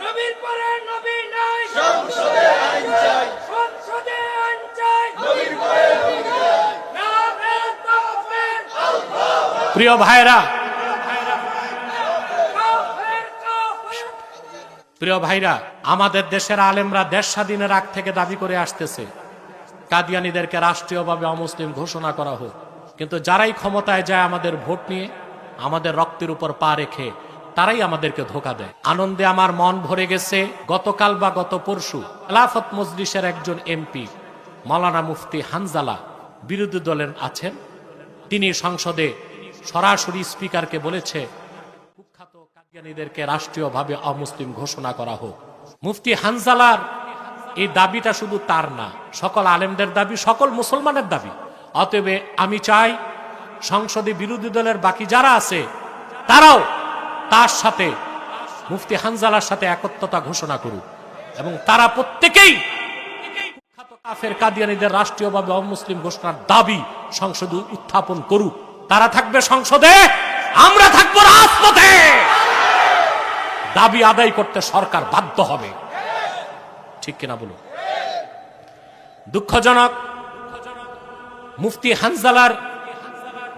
নবীর পরে নবী নাই, সংসদে আইন চাই, সংসদে আইন চাই, নবীর পরে নবী নাই। নারে তাকবীর, প্রিয় ভাইরা, কাফের কাফের। প্রিয় ভাইরা, আমাদের দেশের আলেমরা দেশ স্বাধীনের আগ থেকে দাবি করে আসতেছে কাদিয়ানীদেরকে রাষ্ট্রীয়ভাবে অমুসলিম ঘোষণা করা হোক। কিন্তু যারাই ক্ষমতায় যায় আমাদের ভোট নিয়ে, আমাদের রক্তের উপর পা রেখে, তারাই আমাদেরকে ধোঁকা দেয়। আনন্দে আমার মন ভরে গেছে। গতকাল বা গত পরশু খেলাফত মজলিসের একজন এমপি মাওলানা মুফতি হানজালা বিরোধী দলের আছেন, তিনি সংসদে সরাসরি স্পিকারকে বলেছে কুখ্যাত কাদিয়ানীদেরকে রাষ্ট্রীয়ভাবে অমুসলিম ঘোষণা করা হোক। মুফতি হানজালার এই দাবিটা শুধু তার না, সকল আলেমদের দাবি, সকল মুসলমানের দাবি। অতএব আমি চাই সংসদে বিরোধী দলের বাকি যারা আছে তারাও তার সাথে মুফতি হানজালার সাথে একত্রতা ঘোষণা করুক এবং তারা প্রত্যেকেই কুখ্যাত কাফের কাদিয়ানীদের রাষ্ট্রীয়ভাবে অমুসলিম ঘোষণার দাবি সংসদে উত্থাপন করুক। তারা থাকবে সংসদে, আমরা থাকবো রাজপথে। দাবি আদায় করতে সরকার বাধ্য হবে, ঠিক কিনা বলুন? দুঃখজনক, মুফতি হানজালার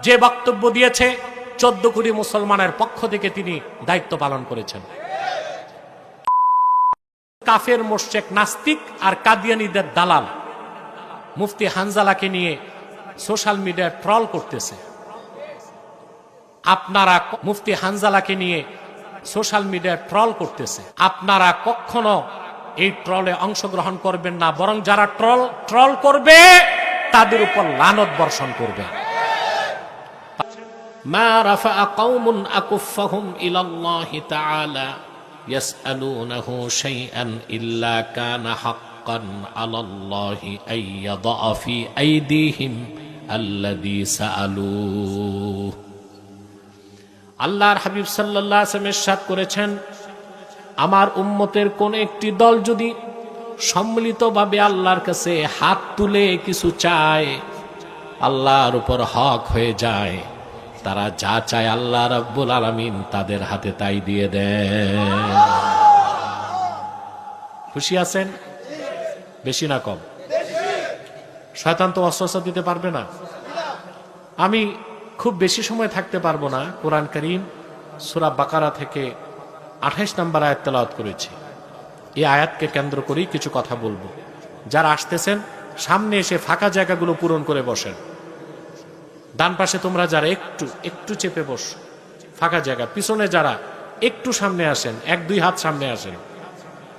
যে বক্তব্য দিয়েছে 14 কোটি মুসলমানের পক্ষ থেকে তিনি দায়িত্ব পালন করেছেন। কাফের মোশরিক নাস্তিক আর কাদিয়ানীদের দালাল মুফতি হানজালাকে নিয়ে সোশ্যাল মিডিয়ায় ট্রল করতেছে। আপনারা মুফতি হানজালাকে নিয়ে সোশ্যাল মিডিয়ায় ট্রল করতেছে, আপনারা কখনো এই ট্রলে অংশগ্রহণ করবেন না, বরং যারা ট্রল করবে তাদের উপর লানত বর্ষণ করবে। মা রাফা কওমুন আকুফাহুম ইলাল্লাহি তাআলা ইয়াসআলুনাহু শাইআন ইল্লা কানা হাক্কান আলাল্লাহি আইয়াদা ফি আইদিহিম আল্লাযী সাআলু। আল্লাহর হাবিব সাল্লাল্লাহু আলাইহি ওয়াসাল্লাম ইরশাদ করেছেন, আমার উম্মতের কোন একটি দল যদি সম্মিলিতভাবে আল্লাহর কাছে হাত তুলে কিছু চায়, আল্লাহর উপর হক হয়ে যায়, তারা যা চায় আল্লাহ রাব্বুল আলামিন তাদের হাতে তাই দিয়ে দেন। খুশি আছেন? বেশি না কম? শয়তান তো ওয়াসওয়াসা দিতে পারবে না। আমি খুব বেশি সময় থাকতে পারবো না। কোরআন কারীম সূরা বাকারা থেকে 28 নম্বর আয়াত তেলাওয়াত করেছি। এই আয়াতকে কেন্দ্র করেই কিছু কথা বলবো। যারা আসতেছেন সামনে এসে ফাঁকা জায়গাগুলো পূরণ করে বসেন। ডান পাশে তোমরা যারা একটু চেপে বস, ফাঁকা জায়গা। পিছনে যারা একটু সামনে আসেন, 1-2 হাত সামনে আসেন।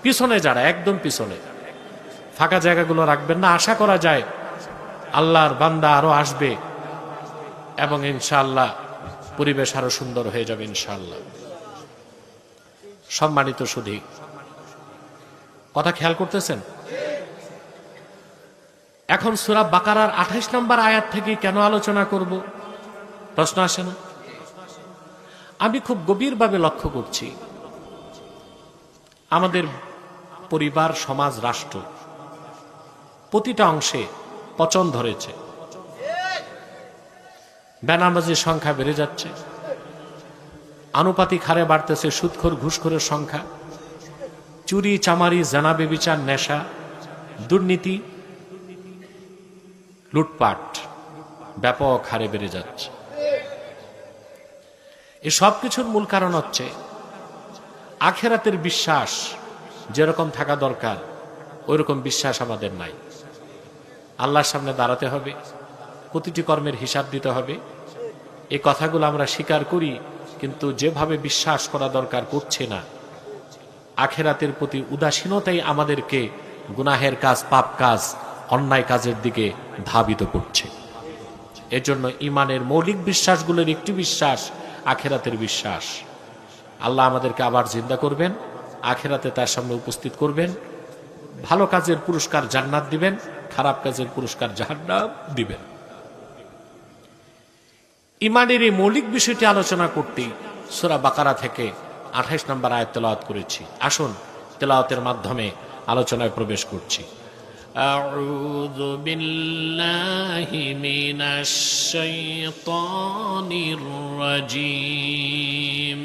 পিছনে যারা একদম পিছনে, ফাঁকা জায়গাগুলো রাখবেন না। আশা করা যায় আল্লাহর বান্দা আরো আসবে এবং ইনশাআল্লাহ পরিবেশ আরো সুন্দর হয়ে যাবে ইনশাআল্লাহ। সম্মানিত সুধী, কথা খেয়াল করতেছেন? এখন সূরা বাকারার 28 নম্বর আয়াত থেকে কেন আলোচনা করব? প্রশ্ন আসে না? আমি খুব গভীরভাবে লক্ষ্য করছি আমাদের পরিবার, সমাজ, রাষ্ট্র প্রতিটা অংশে পচন ধরেছে। বেনামাজির সংখ্যা বেড়ে যাচ্ছে, আনুপাতিক হারে বাড়তেছে সুদখোর ঘুষখোরের সংখ্যা, চুরি চামারি জেনা ব্যভিচার নেশা দুর্নীতি লুটপাট ব্যাপক হারে বেড়ে যাচ্ছে। এই সব কিছুর মূল কারণ হচ্ছে আখিরাতের বিশ্বাস যেরকম থাকা দরকার ওইরকম বিশ্বাস আমাদের নাই। আল্লাহর সামনে দাঁড়াতে হবে, প্রতিটি কর্মের হিসাব দিতে হবে। এই কথাগুলো আমরা স্বীকার করি, কিন্তু যেভাবে বিশ্বাস করা দরকার করছে না। আখিরাতের প্রতি উদাসীনতাই আমাদেরকে গুনাহের কাজ, পাপ কাজ, অন্যায় কাজের দিকে ধাবিত করছে। এজন্য ইমানের মৌলিক বিশ্বাসগুলোর একটি বিশ্বাস আখিরাতের বিশ্বাস। আল্লাহ আমাদেরকে আবার জিন্দা করবেন, আখিরাতে তার সামনে উপস্থিত করবেন, ভালো কাজের পুরস্কার জান্নাত দিবেন, খারাপ কাজের পুরস্কার জাহান্নাম দিবেন। ইমানের এই মৌলিক বিষয়টি আলোচনা করতেই সূরা বাকারা থেকে 28 নম্বর আয়াত তেলাওয়াত করেছি। আসুন তেলাওয়াতের মাধ্যমে আলোচনায় প্রবেশ করছি। আউযু বিল্লাহি মিনাশ শাইতানির রাজীম।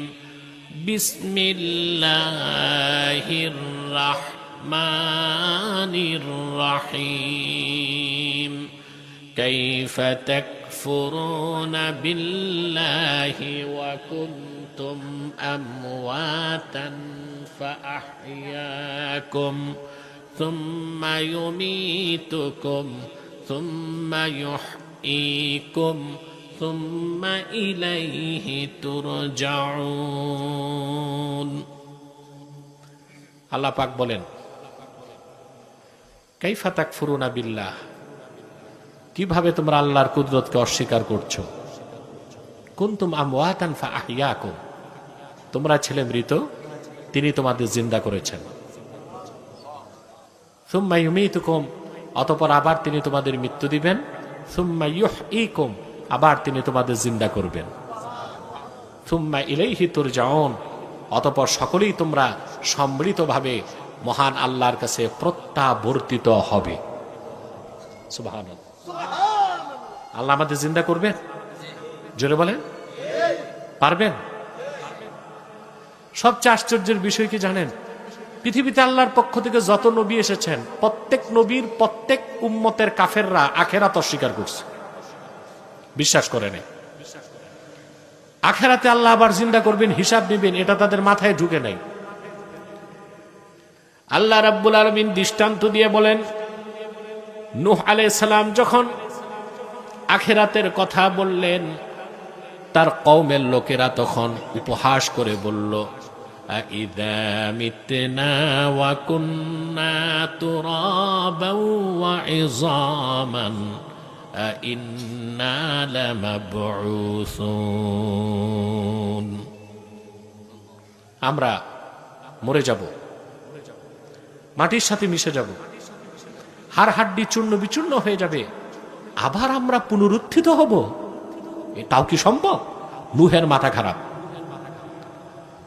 বিসমিল্লাহির রাহমানির রহিম كيف تكفرون بالله وكنتم أمواتا فأحياكم ثم يميتكم ثم يحييكم ثم إليه ترجعون আল্লাহ পাক বলেন কাইফা তাকফুরুনা বিল্লাহ, কিভাবে তোমরা আল্লাহর কুদরতকে অস্বীকার করছো। কুনতুম আমওয়াতান ফাআহইয়াকুম, তোমরা ছিলে মৃত, তিনি তোমাদের জিন্দা করেছেন। সুম্মা ইউমীতুকুম, অতঃপর আবার তিনি তোমাদের মৃত্যু দিবেন। সুম্মা ইউহয়ীকুম, আবার তিনি তোমাদের জিন্দা করবেন। সুম্মা ইলাইহি তুরজাউন, অতঃপর সকলেই তোমরা সম্মিলিতভাবে মহান আল্লাহর কাছে প্রত্যাবর্তিত হবে। সুবহানাল্লাহ। আল্লাহ আমাদের জিন্দা করবেন, জোরে বলেন পারবেন? সবচেয়ে আশ্চর্যের বিষয় কি জানেন? পৃথিবীতে আল্লাহর পক্ষ থেকে যত নবী এসেছেন, প্রত্যেক নবীর প্রত্যেক উম্মতের কাফেররা আখেরাত অস্বীকার করছে, বিশ্বাস করে নেই। আখেরাতে আল্লাহ আবার জিন্দা করবেন, হিসাব নেবেন, এটা তাদের মাথায় ঢুকে নাই। আল্লাহ রাব্বুল আলামিন দৃষ্টান্ত দিয়ে বলেন, নূহ আলাইহিস সালাম যখন আখেরাতের কথা বললেন, তার কওমের লোকেরা তখন উপহাস করে বলল, আইযা মিতনা ওয়া কুন্না তুরাবান ওয়া ইযামান আইন্না লামাবউসুন, আমরা মরে যাব, মাটির সাথে মিশে যাব, হাড় হাড্ডি চূর্ণ বিচূর্ণ হয়ে যাবে, আবার আমরা পুনরুত্থিত হব, এটাও কি সম্ভব? নূহের মাথা খারাপ।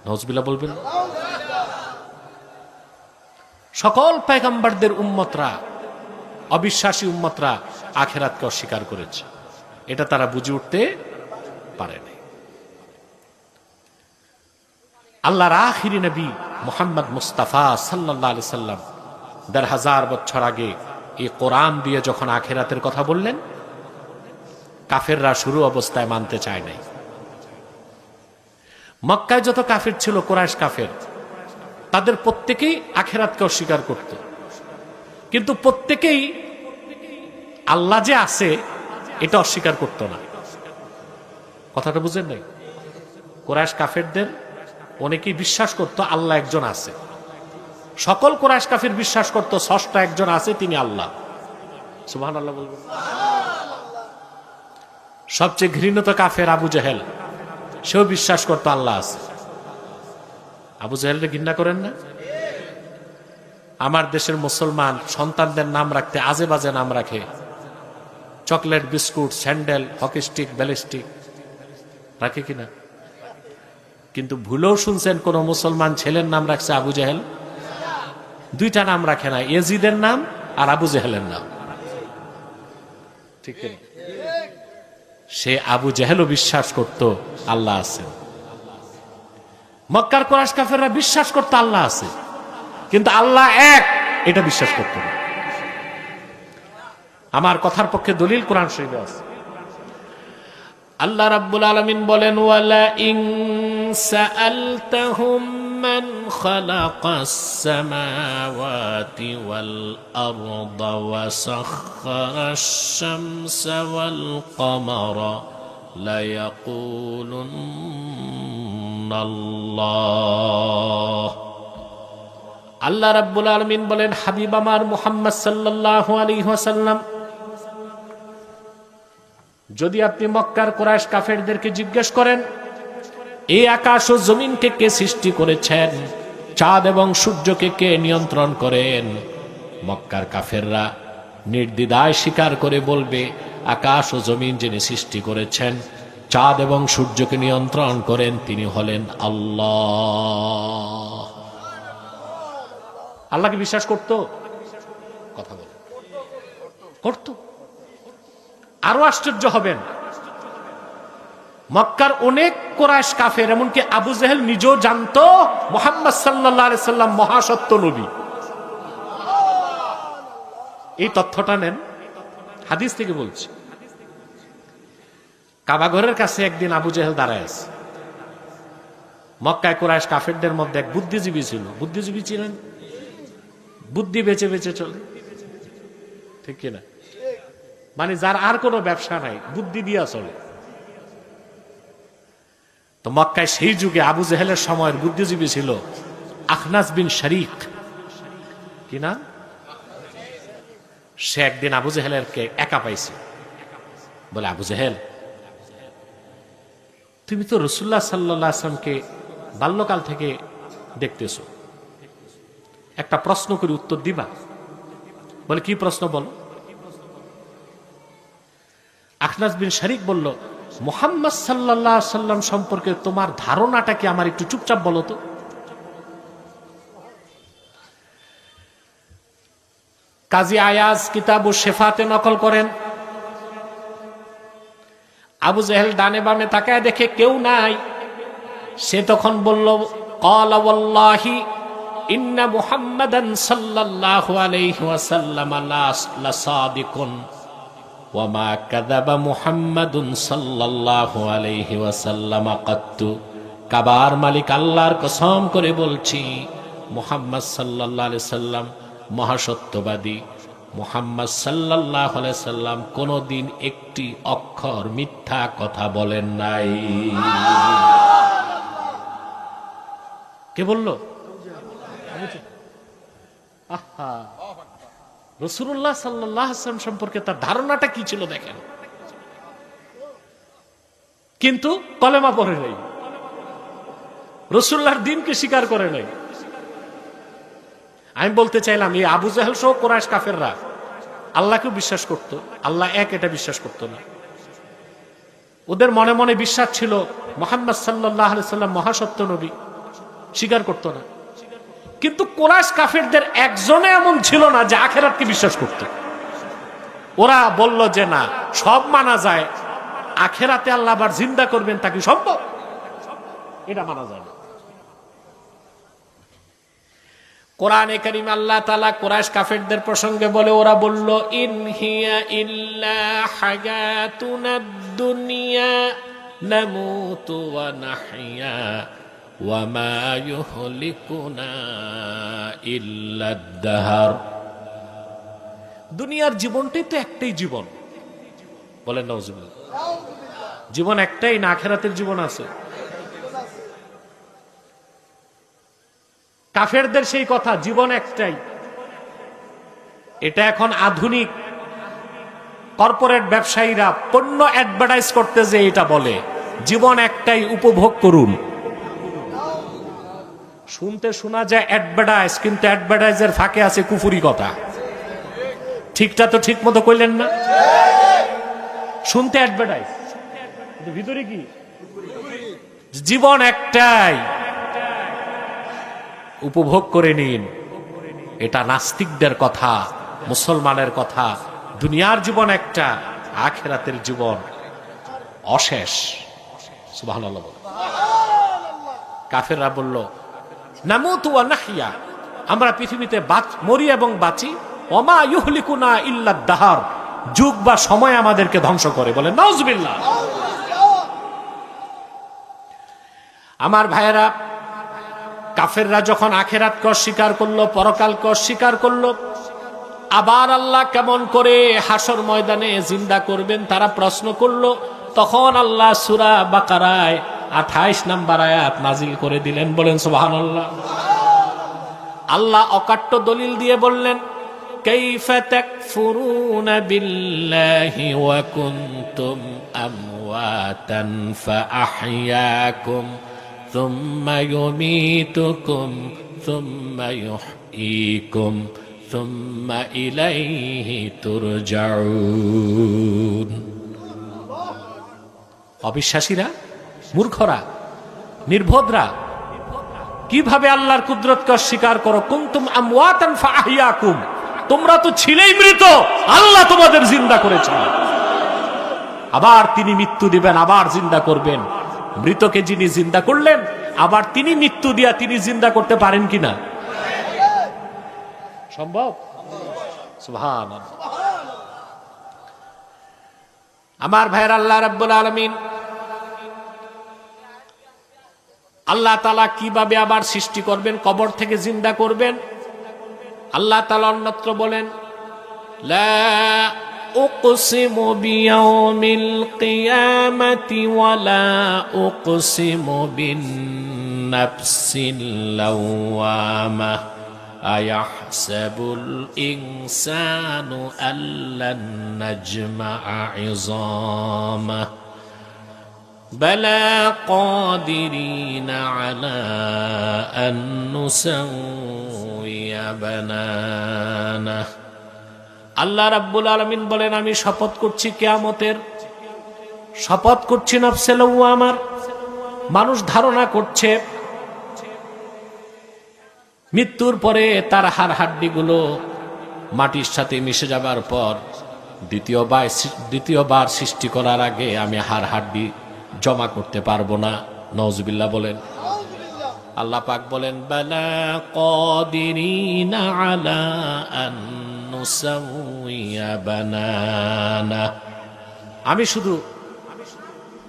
নাউজুবিল্লাহ বলবেন। সকল পয়গম্বরদের উম্মতরা, অবিশ্বাসী উম্মতরা আখেরাতকে অস্বীকার করেছে, এটা তারা বুঝে উঠতে পারেনি। আল্লাহর আখিরি নবী মুহাম্মদ মুস্তাফা সাল্লাল্লাহু আলাইহি সাল্লাম ১৫০০ বছর আগে এই কোরআন দিয়ে যখন আখেরাতের কথা বললেন, কাফেররা শুরু অবস্থায় মানতে চায় নাই। মক্কায় যত কাফের ছিল, কুরাইশ কাফের, তাদের প্রত্যেকেই আখেরাতকে অস্বীকার করত, কিন্তু প্রত্যেকেই আল্লাহ যে আছে এটা অস্বীকার করত না। কথাটা বুঝেন নাই? কুরাইশ কাফেরদের অনেকেই বিশ্বাস করত আল্লাহ একজন আছে। সকল কুরাইশ কাফির বিশ্বাস করত স্রষ্টা একজন আছে, তিনি আল্লাহ। সুবহানাল্লাহ বলবেন। সবচেয়ে ঘৃণিত কাফের আবু জেহেল, সেও বিশ্বাস করত আল্লাহ আছে। আবু জেহেলকে ঘৃণা করেন না? আমার দেশের মুসলমান সন্তানদের নাম রাখতে আজে বাজে নাম রাখে, chocolate, biscuit, sandal, hockey stick, ballistic রাখে কিনা? কিন্তু ভুলেও শুনছেন কোন মুসলমান ছেলের নাম রাখছে আবু জেহেল? দুইটা নাম রাখে না, ইয়াজিদের নাম আর আবু জেহেলের নাম। ঠিক না? সে আবু জেহেলও বিশ্বাস করত আল্লাহ আছে। মক্কার কুরাইশ কাফেররা বিশ্বাস করত আল্লাহ আছে, কিন্তু আল্লাহ এক এটা বিশ্বাস করত না। আমার কথার পক্ষে দলিল কোরআন শরীফে আছে। আল্লাহ রাব্বুল আলামিন বলেন, ওয়ালা ইন সাআলতাহুম মান খালাকাস সামাওয়াতি ওয়াল আরদা ওয়া সাখখারাশ শামসা ওয়াল কমারা লা ইয়াকুলুন্না আল্লাহ। আল্লাহ রাব্বুল আলামিন বলেন, হাবিব আমার মুহাম্মদ সাল্লাল্লাহু আলাইহি ওয়াসাল্লাম, যদি আপনি মক্কার কুরাইশ কাফেরদেরকে জিজ্ঞেস করেন, এই আকাশ ও জমিনকে কে সৃষ্টি করেছেন, চাঁদ এবং সূর্যকে কে নিয়ন্ত্রণ করেন, মক্কার কাফেররা নির্দ্বিধায় স্বীকার করে বলবে, আকাশ ও জমিন যিনি সৃষ্টি করেছেন, চাঁদ এবং সূর্যকে নিয়ন্ত্রণ করেন, তিনি হলেন আল্লাহ। আল্লাহকে বিশ্বাস করত? কথা বলে করত। আরো আশ্চর্য হবেন, মক্কার অনেক কুরাইশ কাফের, এমনকি আবু জেহেল নিজেও জানতো মুহাম্মদ সাল্লাল্লাহু আলাইহি সাল্লাম মহাসত্য নবী। এই তথ্যটা নেন, হাদিস থেকে বলছি। কাবা ঘরের কাছে একদিন আবু জেহেল দাঁড়ায় আছে। মক্কায় কুরাইশ কাফেরদের মধ্যে এক বুদ্ধিজীবী ছিল। বুদ্ধিজীবী ছিলেন, বুদ্ধি বেচে বেচে চলে, ঠিক কিনা? মানে যার আর কোনো ব্যবসা নাই, বুদ্ধি দিয়া চলে। তো মক্কায় সেই যুগে আবু জেহেলের সময়ের বুদ্ধিজীবী ছিল আখনাস বিন শরীক, কি না? সে একদিন আবু জেহেলকে একা পাইছে, বলে, আবু জেহেল, তুমি তো রাসূলুল্লাহ সাল্লাল্লাহু আলাইহি ওয়াসাল্লামকে বাল্যকাল থেকে দেখতেছো, একটা প্রশ্ন করে উত্তর দিবা? বলে, কি প্রশ্ন বলো? আখনাস বিন শরীক বলল, মুহাম্মদ সাল্লাল্লাহু আলাইহি ওয়াসাল্লাম সম্পর্কে তোমার ধারণাটা কি আমার একটু চুপচাপ বলো তো। কাজী আয়াজ কিতাবু শেফাতে নকল করেন, আবু জেহেল ডানে বামে তাকায় দেখে কেউ নাই। সে তখন বলল, ক্বালা ওয়াল্লাহি ইন্না মুহাম্মাদান সাল্লাল্লাহু আলাইহি ওয়াসাল্লাম লাসাদিকুন ওয়া মা কাযাবা মুহাম্মাদুন সাল্লাল্লাহু আলাইহি ওয়াসাল্লাম কাত্তু। কাবার মালিক আল্লাহর কসম করে বলছি, মুহাম্মদ সাল্লাল্লাহু আলাইহি সাল্লাম মহাসত্যবাদী। মুহাম্মদ সাল্লাল্লাহু আলাইহি সাল্লাম কোনদিন একটি অক্ষর মিথ্যা কথা বলেন নাই। কে বলল? আহা, রাসূলুল্লাহ সাল্লাল্লাহু আলাইহি ওয়াসাল্লাম সম্পর্কে তার ধারণাটা কি ছিল দেখেন। কিন্তু কলেমা পড়ে নাই, রাসূলুল্লাহর দ্বীনকে স্বীকার করে নাই। আমি বলতে চাইলাম, এই আবু জেহেল সহ কুরাইশ কাফেররা আল্লাহকেও বিশ্বাস করত, আল্লাহ এক এটা বিশ্বাস করত না। ওদের মনে মনে বিশ্বাস ছিল মুহাম্মদ সাল্লাল্লাহু আলাইহি সাল্লাম মহাসত্য নবী, স্বীকার করত না। কিন্তু কুরাইশ কাফেরদের একজনে এমন ছিল না যে আখিরাতকে বিশ্বাস করত। ওরা বলল যে না, সব মানা যায়, আখিরাতে আল্লাহ আবার জিন্দা করবেন তা কি সম্ভব? এটা মানা যায় না। কোরআনে কারীম আল্লাহ তাআলা কুরাইশ কাফেরদের প্রসঙ্গে বলে, ওরা বলল, ইন হিয়া ইল্লা হায়াতুনাদ দুনিয়া নামুতু ওয়া নাহইয়া ওয়া মা ইউহলিকুনা ইল্লাদ দাহর। দুনিয়ার জীবনটাই তো একটাই জীবন, বলেন নাউজুবিল্লাহ। জীবন একটাই না, আখিরাতের জীবন আছে? কাফেরদের সেই কথা, জীবন একটাই। এটা এখন আধুনিক কর্পোরেট ব্যবসায়ীরা পণ্য অ্যাডভার্টাইজ করতে যে এটা বলে, জীবন একটাই, উপভোগ করুন। শুনতে শোনা যায় অ্যাডভার্টাইজ, কিন্তু অ্যাডভার্টাইজের ফাঁকে আছে কুফুরি কথা। ঠিকটা তো ঠিক মতো কইলেন না? শুনতে অ্যাডভার্টাইজ, ভিতরে কি? জীবন একটাই, উপভোগ করে নিন। এটা নাস্তিকদের কথা, মুসলমানের কথা। দুনিয়ার জীবন একটা, আখিরাতের জীবন অশেষ। সুবহানাল্লাহ। কাফেররা বলল, নামুতু ওয়া নাহইয়া, আমরা পৃথিবীতে মরি এবং বাঁচি, ওয়া মা ইউহলিকুনা ইল্লাদ দাহর, যুগ বা সময় আমাদেরকে ধ্বংস করে। বলে নাউজুবিল্লাহ। আমার ভাইয়েরা, কাফেররা যখন আখিরাতকে অস্বীকার করলো, পরকালকে অস্বীকার করলো, আবার আল্লাহ কেমন করে হাসর ময়দানে জিন্দা করবেন তারা প্রশ্ন করলো, তখন আল্লাহ সূরা বাকারায় 28 নম্বর আয়াত নাজিল করে দিলেন। বলেন সুবহানাল্লাহ। আল্লাহ অকাট্য দলিল দিয়ে বললেন, কাইফা তাকফুরুনা বিল্লাহি ওয়া কুনতুম আমওয়াতান ফাআহইয়াকুম সুম্মা ইউমীতুকুম সুম্মা ইউহয়ীকুম সুম্মা ইলাইহি তুরজাউন। অবিশ্বাসীরা, মূর্খরা, নির্বোধরা কিভাবে আল্লাহর কুদরতকে অস্বীকার করো? কুনতুম আমওয়াতান ফাআহইয়াকুম, তোমরা তো ছিলেই মৃত, আল্লাহ তোমাদের জিন্দা করেছেন। আবার তিনি মৃত্যু দিবেন, আবার জিন্দা করবেন। মৃতকে যিনি জিন্দা করলেন, আবার তিনি মৃত্যু দিয়া তিনি জিন্দা করতে পারেন কিনা? সম্ভব? সুবহানাল্লাহ। আমার ভাইয়ের, আল্লাহ রাব্বুল আলামিন আল্লাহ তাআলা কিভাবে আবার সৃষ্টি করবেন, কবর থেকে জিন্দা করবেন, আল্লাহ তাআলা অন্যত্র বলেন, লা উকসিমু বিয়াউমিল কিয়ামাতি ওয়া লা উকসিমু বিন নাফসিল লাওয়ামা আয়াহসাবুল ইনসানু আল্লান নাজমা'a 'ইযামা بلى قادرين على أن نسوي بنانه আল্লাহ রাব্বুল আলামিন বলেন, আমি শপথ করছি কিয়ামতের, শপথ করছি নফসে লাওয়ামার। মানুষ ধারণা করছে মৃত্যুর পরে তার হাড় হাড্ডিগুলো মাটির সাথে মিশে যাবার পর দ্বিতীয়বার সৃষ্টি করার আগে আমি হাড় হাড্ডি জমা করতে পারবো না। নাউজুবিল্লাহ বলেন। আল্লাহ পাক বলেন, বালা কাদিরিনা আলা আন নুসাউইয়া বানানা, আমি শুধু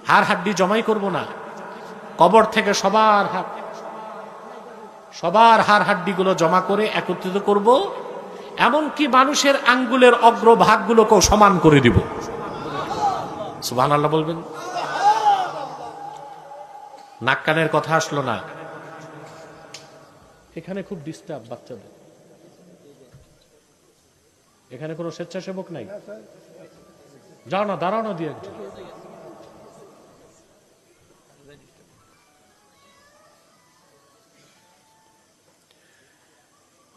হাড় হাড্ডি জমাই করব না, কবর থেকে সবার হাড় হাড্ডিগুলো জমা করে একত্রিত করব, এমনকি মানুষের আঙ্গুলের অগ্রভাগগুলোকেও সমান করে দিব। সুবহানাল্লাহ বলবেন। নাক কানের কথা আসলো না, এখানে খুব ডিস্টার্ব বাচ্চাদের। এখানে কোনো স্বেচ্ছাসেবক নাই? যাও না, দাঁড়াও না দিয়ে একজন।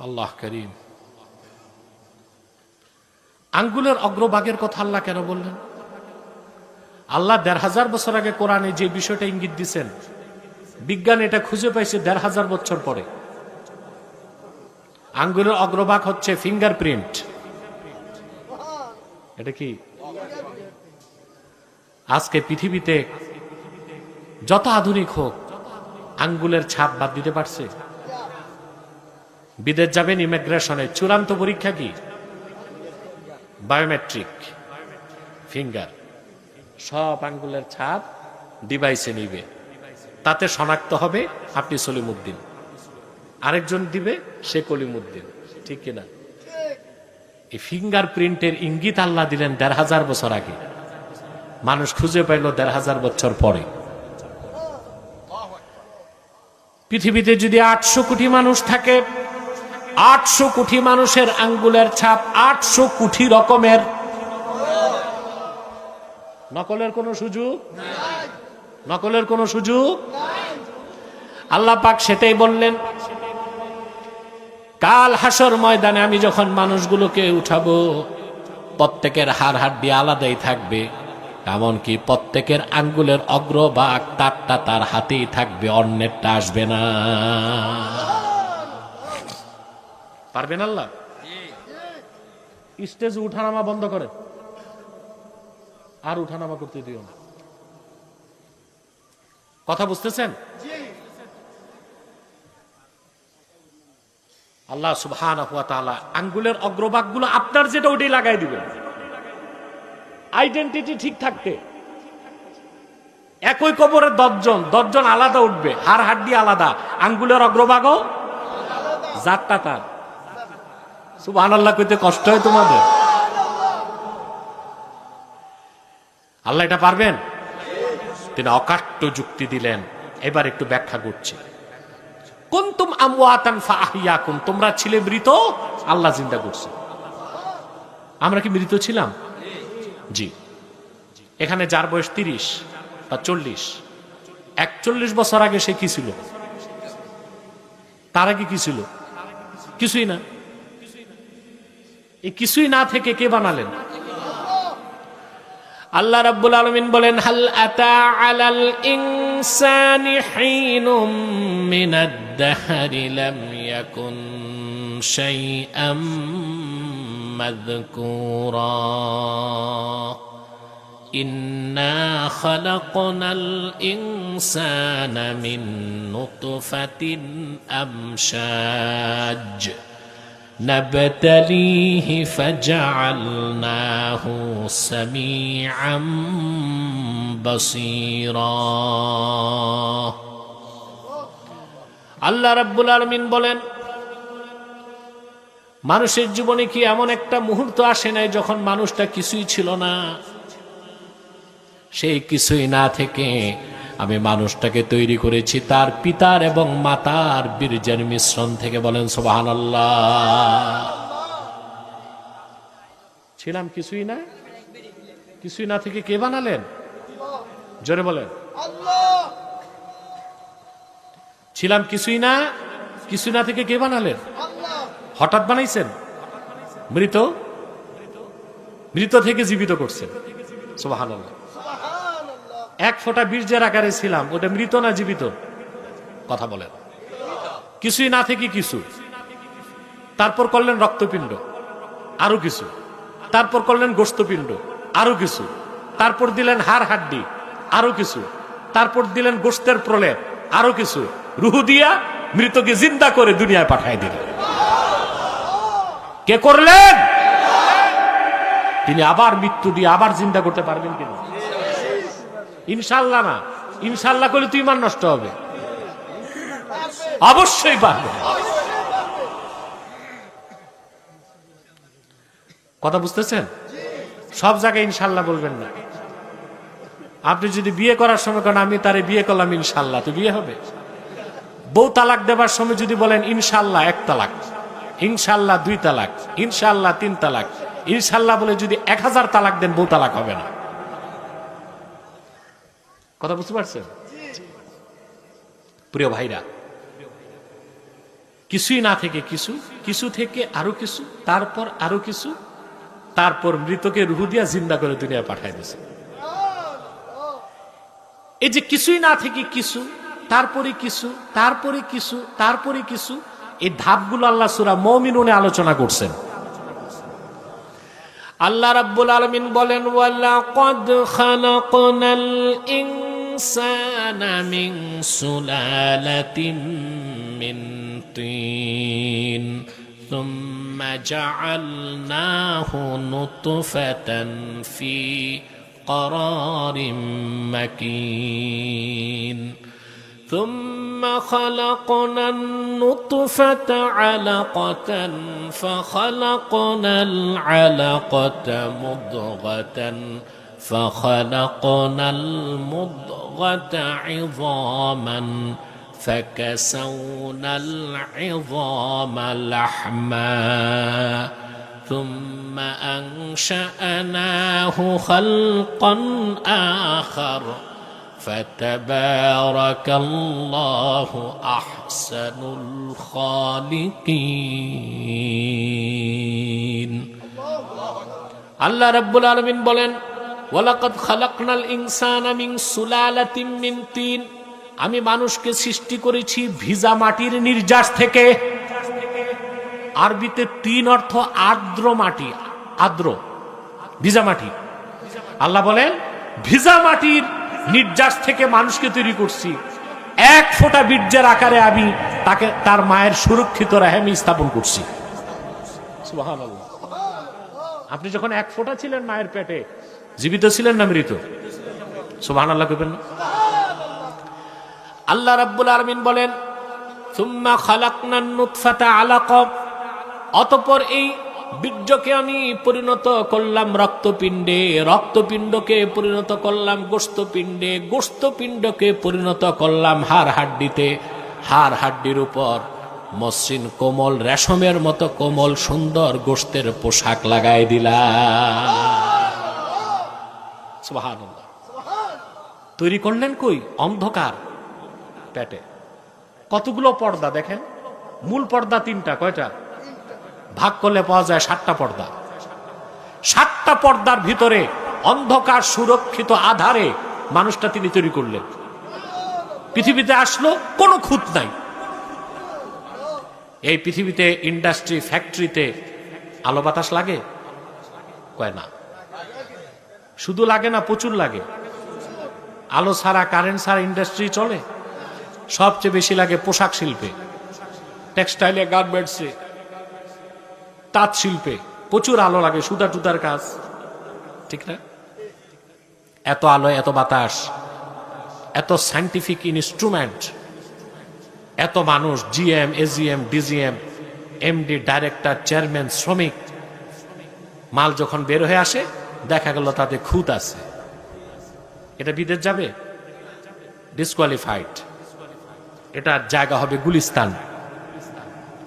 আল্লাহ করিম। আঙ্গুলের অগ্রভাগের কথা আল্লাহ কেন বললেন? আল্লাহ ১৫০০ বছর আগে কোরআনে যে বিষয়টা ইঙ্গিত দিচ্ছেন, বিজ্ঞান এটা খুঁজে পাইছে ১৫০০ বছর পরে। আঙ্গুলের অগ্রভাগ হচ্ছে ফিঙ্গারপ্রিন্ট। এটা কি আজকে পৃথিবীতে যত আধুনিক হোক, আঙ্গুলের ছাপ বাদ দিতে পারছে? বিদেশ যাবেন ইমিগ্রেশনে, চূড়ান্ত পরীক্ষা কি? Biometric finger. সব আঙ্গুলের ছাপ ডিভাইসে নিবে, তাতে শনাক্ত হবে আপনি সলিমউদ্দিন, আরেকজন দিবে সে কলিমউদ্দিন। ঠিক কিনা? এই ফিঙ্গার প্রিন্টের ইঙ্গিত আল্লাহ দিলেন ১৫০০ বছর আগে, মানুষ খুঁজে পাইল ১৫০০ বছর পরে। পৃথিবীতে যদি ৮০০ কোটি মানুষ থাকে, ৮০০ কোটি মানুষের আঙ্গুলের ছাপ ৮০০ কোটি রকমের। নকলের কোনো সুযোগ? নকলের কোনো সুযোগ? আল্লাহ পাক সেটাই বললেন, কাল হাসর ময়দানে আমি যখন মানুষগুলোকে উঠাবো, প্রত্যেকের হাড় হাড্ডি আলাদাই থাকবে, এমনকি প্রত্যেকের আঙ্গুলের অগ্রভাগ তারটা তার হাতেই থাকবে, অন্যেরটা আসবে না। পারবেন আল্লাহ? স্টেজ উঠানামা বন্ধ করে, আর উঠানামা করতে দিও না। কথা বুঝতেছেন? আল্লাহ সুবহানাহু ওয়া তাআলা আঙ্গুলের অগ্রভাগগুলো আপনার যেটা ওটাই লাগাই দিবেন, আইডেন্টিটি ঠিক থাকতে। একই কবরে ১০ জন আলাদা উঠবে, হাড় হাড্ডি আলাদা, আঙ্গুলের অগ্রভাগও যারটা তার। সুবহানাল্লাহ কইতে কষ্ট হয় তোমাদের? আল্লাহ এটা পারবেন? তিনি অকাট্য যুক্তি দিলেন। এবার একটু ব্যাখ্যা করছি। কুনতুম আমওয়াতান ফাআহইয়াকুম, তোমরা ছিলে মৃত, আল্লাহ জিন্দা করছে। আমরা কি মৃত ছিলাম? জি। এখানে যার বয়স ৩০ বা ৪০, ৪১ বছর আগে সে কি ছিল? তার আগে কি ছিল? কিছুই না। এই কিছুই না থেকে কে বানালেন? আল্লাহ রাব্বুল আলামিন বলেন, হাল আতা আলাল ইনসানি হিনুম মিনাদ দাহরি লাম ইয়াকুন শাইআম মাযকুরা। ইন্না খালাকনাল ইনসানা মিন নুতফাতিন আমশাজ নাবতালিহি ফাজআলনাহু সামিআম বাসীরা। আল্লাহ রাব্বুল আলামিন বলেন, মানুষের জীবনে কি এমন একটা মুহূর্ত আসে নাই যখন মানুষটা কিছুই ছিল না? সেই কিছুই না থেকে আমি মানুষটাকে তৈরি করেছি তার পিতার এবং মাতার বীর্যের মিশ্রণ থেকে। বলেন সুবহানাল্লাহ। ছিলাম কিছুই না, কিছুই না থেকে কে বানালেন? জোরে বলেন। ছিলাম কিছুই না, কিছুই না থেকে কে বানালেন? হঠাৎ বানাইছেন? মৃত, মৃত থেকে জীবিত করছেন। সুবহানাল্লাহ। এক ফোঁটা বীর্যের আকারে ছিলাম, ওটা মৃত না জীবিত? কথা বলেন। কিছুই না থেকে কিছু, তারপর করলেন রক্তপিণ্ড, আরো কিছু, তারপর করলেন গোশতপিণ্ড, আরো কিছু, তারপর দিলেন হাড় হাড্ডি, আরো কিছু, তারপর দিলেন গোশতের প্রলেপ, আরো কিছু, রুহ দিয়া মৃতকে জিন্দা করে দুনিয়ায় পাঠায় দিলেন। কে করলেন? তিনি আবার মৃত্যু দিয়ে আবার জিন্দা করতে পারবেন কিনা? ইনশাআল্লাহ না। ইনশাআল্লাহ করলে তুই ইমান নষ্ট হবে। অবশ্যই পারবে। কথা বুঝতেছেন? সব জায়গায় ইনশাআল্লাহ বলবেন না। আপনি যদি বিয়ে করার সময় কারণ আমি তারে বিয়ে করলাম ইনশাআল্লাহ, তো বিয়ে হবে? বউ তালাক দেবার সময় যদি বলেন ইনশাআল্লাহ 1 তালাক, ইনশাআল্লাহ 2 তালাক, ইনশাআল্লাহ 3 তালাক, ইনশাআল্লাহ বলে যদি 1000 তালাক দেন, বউ তালাক হবে না। কথা বুঝতে পারছেন? প্রিয় ভাইরা, কিছুই না থেকে কিছু, কিছু থেকে আরো কিছু, তারপর আরো কিছু, তারপর মৃতকে রুহ দিয়া জিন্দা করে দুনিয়া পাঠায় দিয়েছে। এই যে কিছুই না থেকে কিছু, তারপরে কিছু, তারপরে কিছু, তারপরে কিছু, এই ধাপগুলো আল্লাহ সূরা মুমিনুনে আলোচনা করছেন। আল্লাহ রাব্বুল আলামিন বলেন, ওয়ালাকাদ খালাকনাল ইনসানা মিন সুলালাতিন মিন তিন সুম্মা জাআলনাহু নুতফাতান ফি ক্বারারিম মাকিন ثم خلقنا النطفة علقة فخلقنا العلقة مضغة فخلقنا المضغة عظاما فكسونا العظام لحما ثم أنشأناه خلقا آخر فتبارك الله أحسن الخالقين। আল্লাহ রাব্বুল আলামিন বলেন, ওয়ালাকাদ খালাকনাল ইনসানা মিন সুলালাতিন মিন তিন, আমি মানুষকে সৃষ্টি করেছি ভিজা মাটির নির্যাস থেকে। আরবিতে তিন অর্থ আর্দ্র মাটি, আর্দ্র ভিজা মাটি। আল্লাহ বলেন ভিজা মাটির নির্যাস থেকে মানুষকে তৈরি করছি। 1 ফোঁটা বীর্যের আকারে আমি তাকে তার মায়ের সুরক্ষিত রহমে স্থাপন করছি। সুবহানাল্লাহ। আপনি যখন 1 ফোঁটা ছিলেন মায়ের পেটে, জীবিত ছিলেন না মৃত? সুবহানাল্লাহ কইবেন না? আল্লাহ রাব্বুল আলামিন বলেন, সুম্মা খালাকনান নুতফাতা আলাকা, অতঃপর এই বীর্যকে আমি পরিণত করলাম রক্তপিণ্ডে, রক্তপিণ্ডকে পরিণত করলাম গোশতপিণ্ডে, গোশতপিণ্ডকে পরিণত করলাম হাড় হাড্ডিতে, হাড় হাড্ডির উপর মসৃণ কোমল রেশমের মতো কোমল সুন্দর গোশতের পোশাক লাগাই দিলাম। সুবহানাল্লাহ। তৈরি করলেন কই? অন্ধকার পেটে। কতগুলো পর্দা দেখেন? মূল পর্দা 3টা, কয়টা? ভাগ করলে পাওয়া যায় 7টা পর্দা। 7টা পর্দার ভিতরে অন্ধকার সুরক্ষিত আধারে মানুষটা তিনি তৈরি করলেন। পৃথিবীতে আসলো, কোনো খুঁত নাই। এই পৃথিবীতে ইন্ডাস্ট্রি, ফ্যাক্টরিতে আলো বাতাস লাগে? কয় না। শুধু লাগে না, প্রচুর লাগে। আলো ছাড়া, কারেন্ট ছাড়া ইন্ডাস্ট্রি চলে? সবচেয়ে বেশি লাগে পোশাক শিল্পে, টেক্সটাইলে, গার্মেন্টসে, তাঁত শিল্পে প্রচুর আলো লাগে, সুতা টুতার কাজ, ঠিক না? এত আলো, এত বাতাস, এত সায়েন্টিফিক ইনস্ট্রুমেন্ট, এত মানুষ, GM, AGM, DGM, MD, director, chairman, শ্রমিক, মাল যখন বের হয়ে আসে দেখা গেল তাতে খুঁত আছে, এটা বিদেশ যাবে? ডিসকোয়ালিফাইড। এটার জায়গা হবে গুলিস্তান,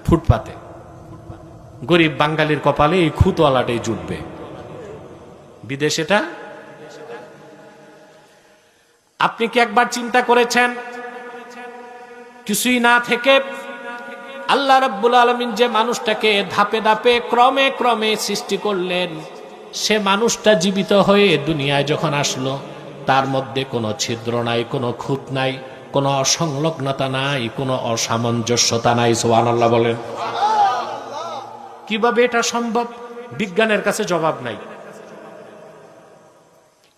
ফুটপাতে। গরিব বাঙালির কপালে এই খুঁতওয়ালাটাই জুটবে। বিদেশ এটা? আপনি কি একবার চিন্তা করেছেন কিছুই না থেকে আল্লাহ রাব্বুল আলামিন যে মানুষটাকে ধাপে ধাপে ক্রমে ক্রমে সৃষ্টি করলেন, সে মানুষটা জীবিত হয়ে দুনিয়ায় যখন আসলো, তার মধ্যে কোনো ছিদ্র নাই, কোনো খুঁত নাই, কোনো অসংলগ্নতা নাই, কোনো অসামঞ্জস্যতা নাই। সুবহানাল্লাহ বলেন। কিভাবে এটা সম্ভব? বিজ্ঞানের কাছে জবাব নাই,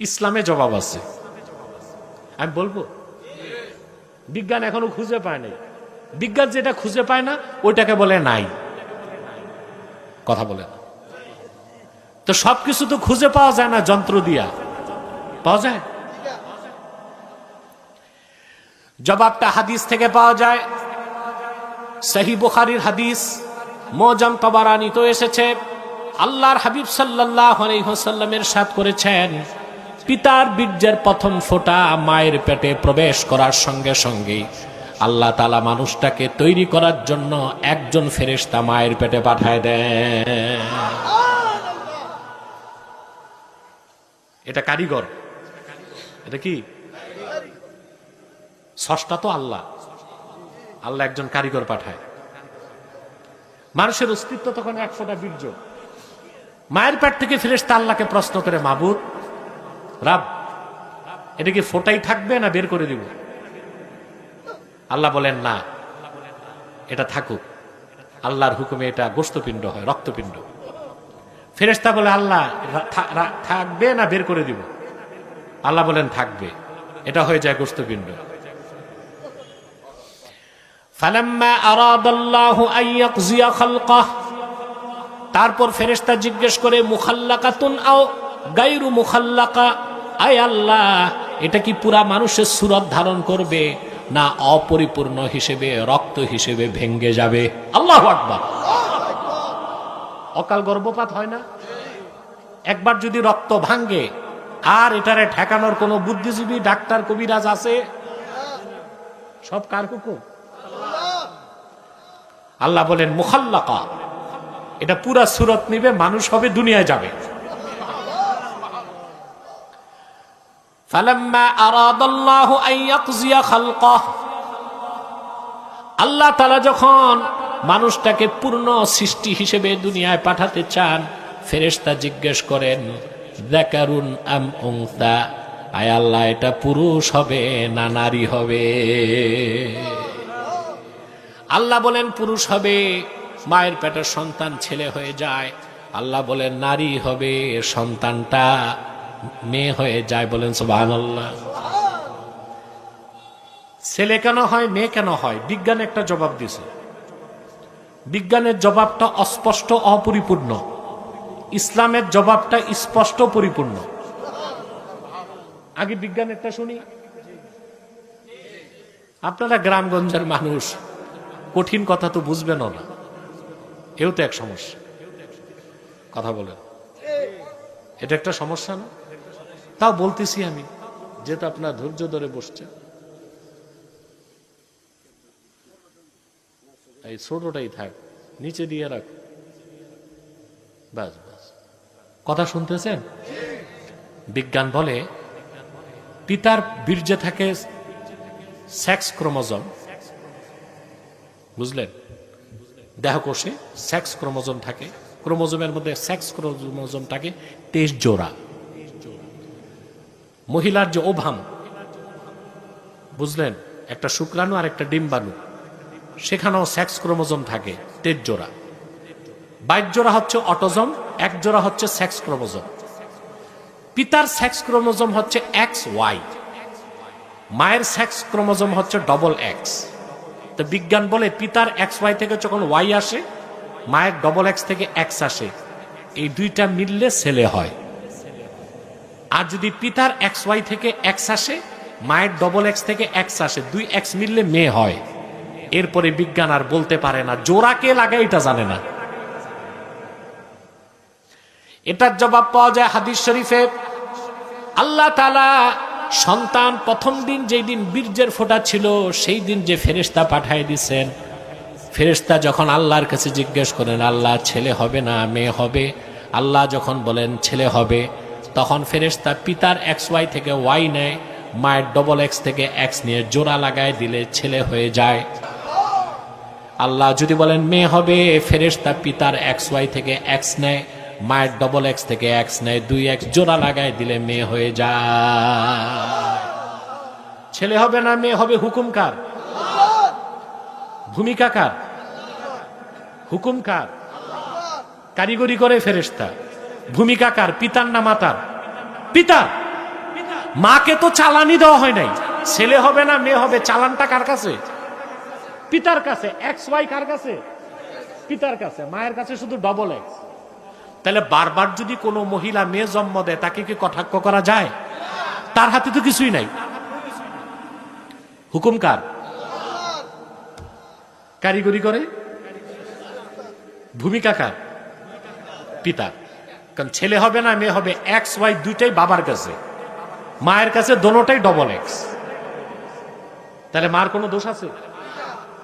ইসলামে জবাব আছে। আমি বলবো বিজ্ঞান এখনো খুঁজে পায় নাই। বিজ্ঞান যেটা খুঁজে পায় না ওইটাকে বলে নাই, কথা বলে না। তো সবকিছু তো খুঁজে পাওয়া যায় না যন্ত্র দিয়া, পাওয়া যায়? জবাবটা হাদিস থেকে পাওয়া যায়। সহিহ বুখারীর হাদিস, মুআজ্জাম তাবারানী তো এসেছে। আল্লাহর হাবিব সাল্লাল্লাহু আলাইহি ওয়াসাল্লামের ইরশাদ করেছেন, পিতার বীর্যের প্রথম ফোঁটা মায়ের পেটে প্রবেশ করার সঙ্গে সঙ্গেই আল্লাহ তাআলা মানুষটাকে তৈরি করার জন্য একজন ফেরেশতা মায়ের পেটে পাঠায় দেন। এটা কারিগর, এটা কি স্রষ্টা? তো আল্লাহ, আল্লাহ একজন কারিগর পাঠায়। মানুষের অস্তিত্ব তখন এক ফোঁটা বীর্য। মায়ের পেট থেকে ফেরেশতা আল্লাহকে প্রশ্ন করে, মাবুদ, রাব, এটা কি ফোটাই থাকবে না বের করে দিব? আল্লাহ বলেন, না, এটা থাকুক। আল্লাহর হুকুমে এটা গোশতপিণ্ড হয়, রক্তপিণ্ড। ফেরেশতা বলে, আল্লাহ, থাকবে না বের করে দিব? আল্লাহ বলেন, থাকবে। এটা হয়ে যায় গোশতপিণ্ড। ফালাম্মা আরাদাল্লাহু আন ইয়াকযিয়া খালকাহ, তারপর ফেরেশতা জিজ্ঞেস করে, মুখাল্লাকাতুন আও গায়রু মুখাল্লাকা, আয় আল্লাহ, এটা কি পুরা মানুষের সুরত ধারণ করবে না অপরিপূর্ণ হিসেবে, রক্ত হিসেবে ভেঙ্গে যাবে? আল্লাহু আকবার। অকাল গর্ভপাত হয় না? একবার যদি রক্ত ভাঙ্গে আর এটারে ঠেকানোর কোন বুদ্ধিজীবী, ডাক্তার, কবিরাজ আছে? সব কার হুকুম? আল্লাহ বলেন মুখাল্লাকা, এটা পুরা সুরত নিবে, মানুষ হবে, দুনিয়ায় যাবে। ফালাম্মা আরাদাল্লাহু আন ইয়াকযিয়া খালকাহ, আল্লাহ তাআলা যখন মানুষটাকে পূর্ণ সৃষ্টি হিসেবে দুনিয়ায় পাঠাতে চান, ফেরেশতা জিজ্ঞেস করেন, যাকারুন আম উনসা, আয় আল্লাহ, এটা পুরুষ হবে না নারী হবে? আল্লাহ বলেন পুরুষ হবে। মায়ের পেটের সন্তান ছেলে হয়ে যায়। আল্লাহ বলেন নারী হবে, সন্তানটা মেয়ে হয়ে যায়। বলেন সুবহানাল্লাহ। ছেলে কেন হয়, মেয়ে কেন হয়? বিজ্ঞান একটা জবাব দিছে। বিজ্ঞানের জবাবটা অস্পষ্ট, অপরিপূর্ণ। ইসলামের জবাবটা স্পষ্ট, পরিপূর্ণ। আগে বিজ্ঞানেরটা শুনি। আপনারা গ্রামগঞ্জের মানুষ, কঠিন কথা তো বুঝবেন না, এও তো এক সমস্যা। কথা বলেন, এটা একটা সমস্যা না? তাও বলতেছি আমি, যেহেতু আপনার ধৈর্য ধরে বসছে। এই ছোটটাই থাক, নিচে দিয়ে রাখ, বাস বাস। কথা শুনতেছেন? বিজ্ঞান বলে পিতার বীর্যে থাকে সেক্স ক্রোমোজোম, বুঝলেন? দেহকোষে সেক্স ক্রোমোজোম থাকে। ক্রোমোজোমের মধ্যে সেক্স ক্রোমোজোম থাকে 23 জোড়া। মহিলার যে ওভাম, বুঝলেন, একটা শুক্রাণু আর একটা ডিম্বাণু, সেখানেও সেক্স ক্রোমোজোম থাকে 23 জোড়া। 22 জোড়া হচ্ছে অটোজোম, 1 জোড়া হচ্ছে সেক্স ক্রোমোজোম। পিতার সেক্স ক্রোমোজোম হচ্ছে এক্স ওয়াই, মায়ের সেক্স ক্রোমোজোম হচ্ছে ডবল এক্স। তো বিজ্ঞান বলে পিতার এক্স ওয়াই থেকে যখন ওয়াই আসে, মায়ের ডবল এক্স থেকে এক্স আসে, এই দুইটা মিললে ছেলে হয়। আর যদি পিতার এক্স ওয়াই থেকে এক্স আসে, মায়ের ডবল এক্স থেকে এক্স আসে, দুই এক্স মিললে মেয়ে হয়। এরপরে বিজ্ঞান আর বলতে পারে না, জোড়া কে লাগে এটা জানে না। এটার জবাব পাওয়া যায় হাদিস শরীফে। আল্লাহ তাআলা সন্তান প্রথম দিন যেই দিন বীর্যের ফোঁটা ছিল, সেই দিন যে ফেরেশতা পাঠিয়ে দিয়েছেন, ফেরেশতা যখন আল্লাহর কাছে জিজ্ঞেস করেন আল্লাহ ছেলে হবে না মেয়ে হবে, আল্লাহ যখন বলেন ছেলে হবে, তখন ফেরেশতা পিতার এক্স ওয়াই থেকে ওয়াই নেয়, মায়ের ডবল এক্স থেকে এক্স নিয়ে জোড়া লাগায় দিলে ছেলে হয়ে যায়। আল্লাহ যদি বলেন মেয়ে হবে, ফেরেশতা পিতার এক্স ওয়াই থেকে এক্স নেয়, মায়ের ডবল এক্স থেকে এক্স নেয়, দুই এক্স জোড়া লাগায় দিলে মেয়ে হয়ে যায়। ছেলে হবে না মেয়ে হবে, হুকুম কার? ভূমিকা কার? হুকুম কার? কারিগরি করে ফেরেশতা। ভূমিকা কার? পিতার না মাতার? পিতা। মাকে তো চালানি দেওয়া হয় নাই, ছেলে হবে না মেয়ে হবে, চালানটা কার কাছে? পিতার কাছে। এক্স ওয়াই কার কাছে? পিতার কাছে। মায়ের কাছে শুধু ডবল এক্স। তাহলে বারবার যদি কোনো মহিলা মেয়ে জন্ম দেয়, তাকে কি কটাক্ষ করা যায়? তার হাতে তো কিছুই নাই। হুকুম কার? কারিগরি করে। ভূমিকা কার? পিতা। কারণ ছেলে হবে না মেয়ে হবে, এক্স ওয়াই দুইটাই বাবার কাছে, মায়ের কাছে দোনোটাই ডবল এক্স। তাহলে মার কোনো দোষ আছে?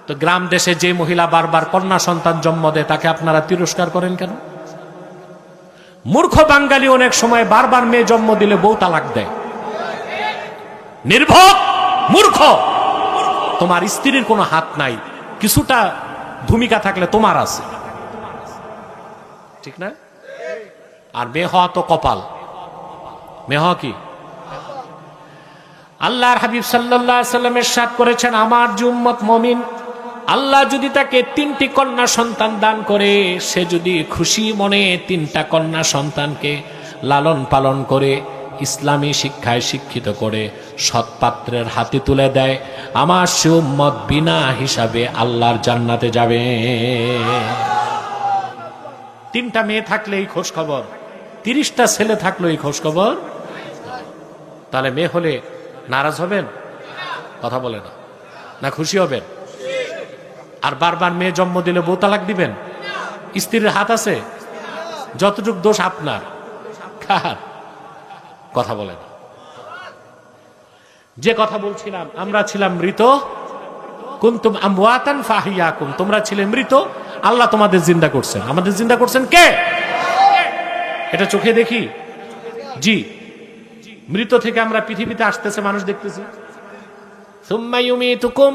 তো গ্রাম দেশে যে মহিলা বারবার কন্যা সন্তান জন্ম দেয়, তাকে আপনারা তিরস্কার করেন কেন? মূর্খ বাঙালি অনেক সময় বারবার মেয়ে জন্ম দিলে বউ তালাক দেয়। নির্ভোগ, মূর্খ। তোমার স্ত্রীর কোনো হাত নাই, কিছুটা ভূমিকা থাকলে তোমার আছে, ঠিক না? আর মেয়ে হওয়া তো কপাল। মেয়ে হওয়া কি? আল্লাহর হাবিব সাল্লাল্লাহু আলাইহি ওয়াসাল্লাম ইরশাদ করেছেন, আমার যে উম্মত মুমিন, আল্লাহ যদি তাকে 3টি কন্যা সন্তান দান করে, সে যদি খুশি মনে 3টা কন্যা সন্তানকে লালন পালন করে, ইসলামী শিক্ষায় শিক্ষিত করে, সৎপাত্রের হাতে তুলে দেয়, আমার সে উম্মত বিনা হিসাবে আল্লাহর জান্নাতে যাবে। 3টা মেয়ে থাকলে এই খোঁজ খবর, 30টা ছেলে থাকলো এই খোঁজ খবর। তাহলে মেয়ে হলে নারাজ হবেন? কথা বলে না, না খুশি হবেন? আর বারবার মেয়ে জন্ম দিলে বউ তালাক দিবেন? স্ত্রীর হাত আছে? যতটুক দোষ আপনার, কার? কথা বলে না। যে কথা বলছিলাম, আমরা ছিলাম মৃত, কুনতুম আমওয়াতান ফাহিয়াকুম, তোমরা ছিলে মৃত, আল্লাহ তোমাদের জিন্দা করছেন। আমাদের জিন্দা করছেন কে? এটা চোখে দেখি? জি। মৃত থেকে আমরা পৃথিবীতে আসতেছে মানুষ দেখতেছি। সুম্মা ইউমিতুকুম,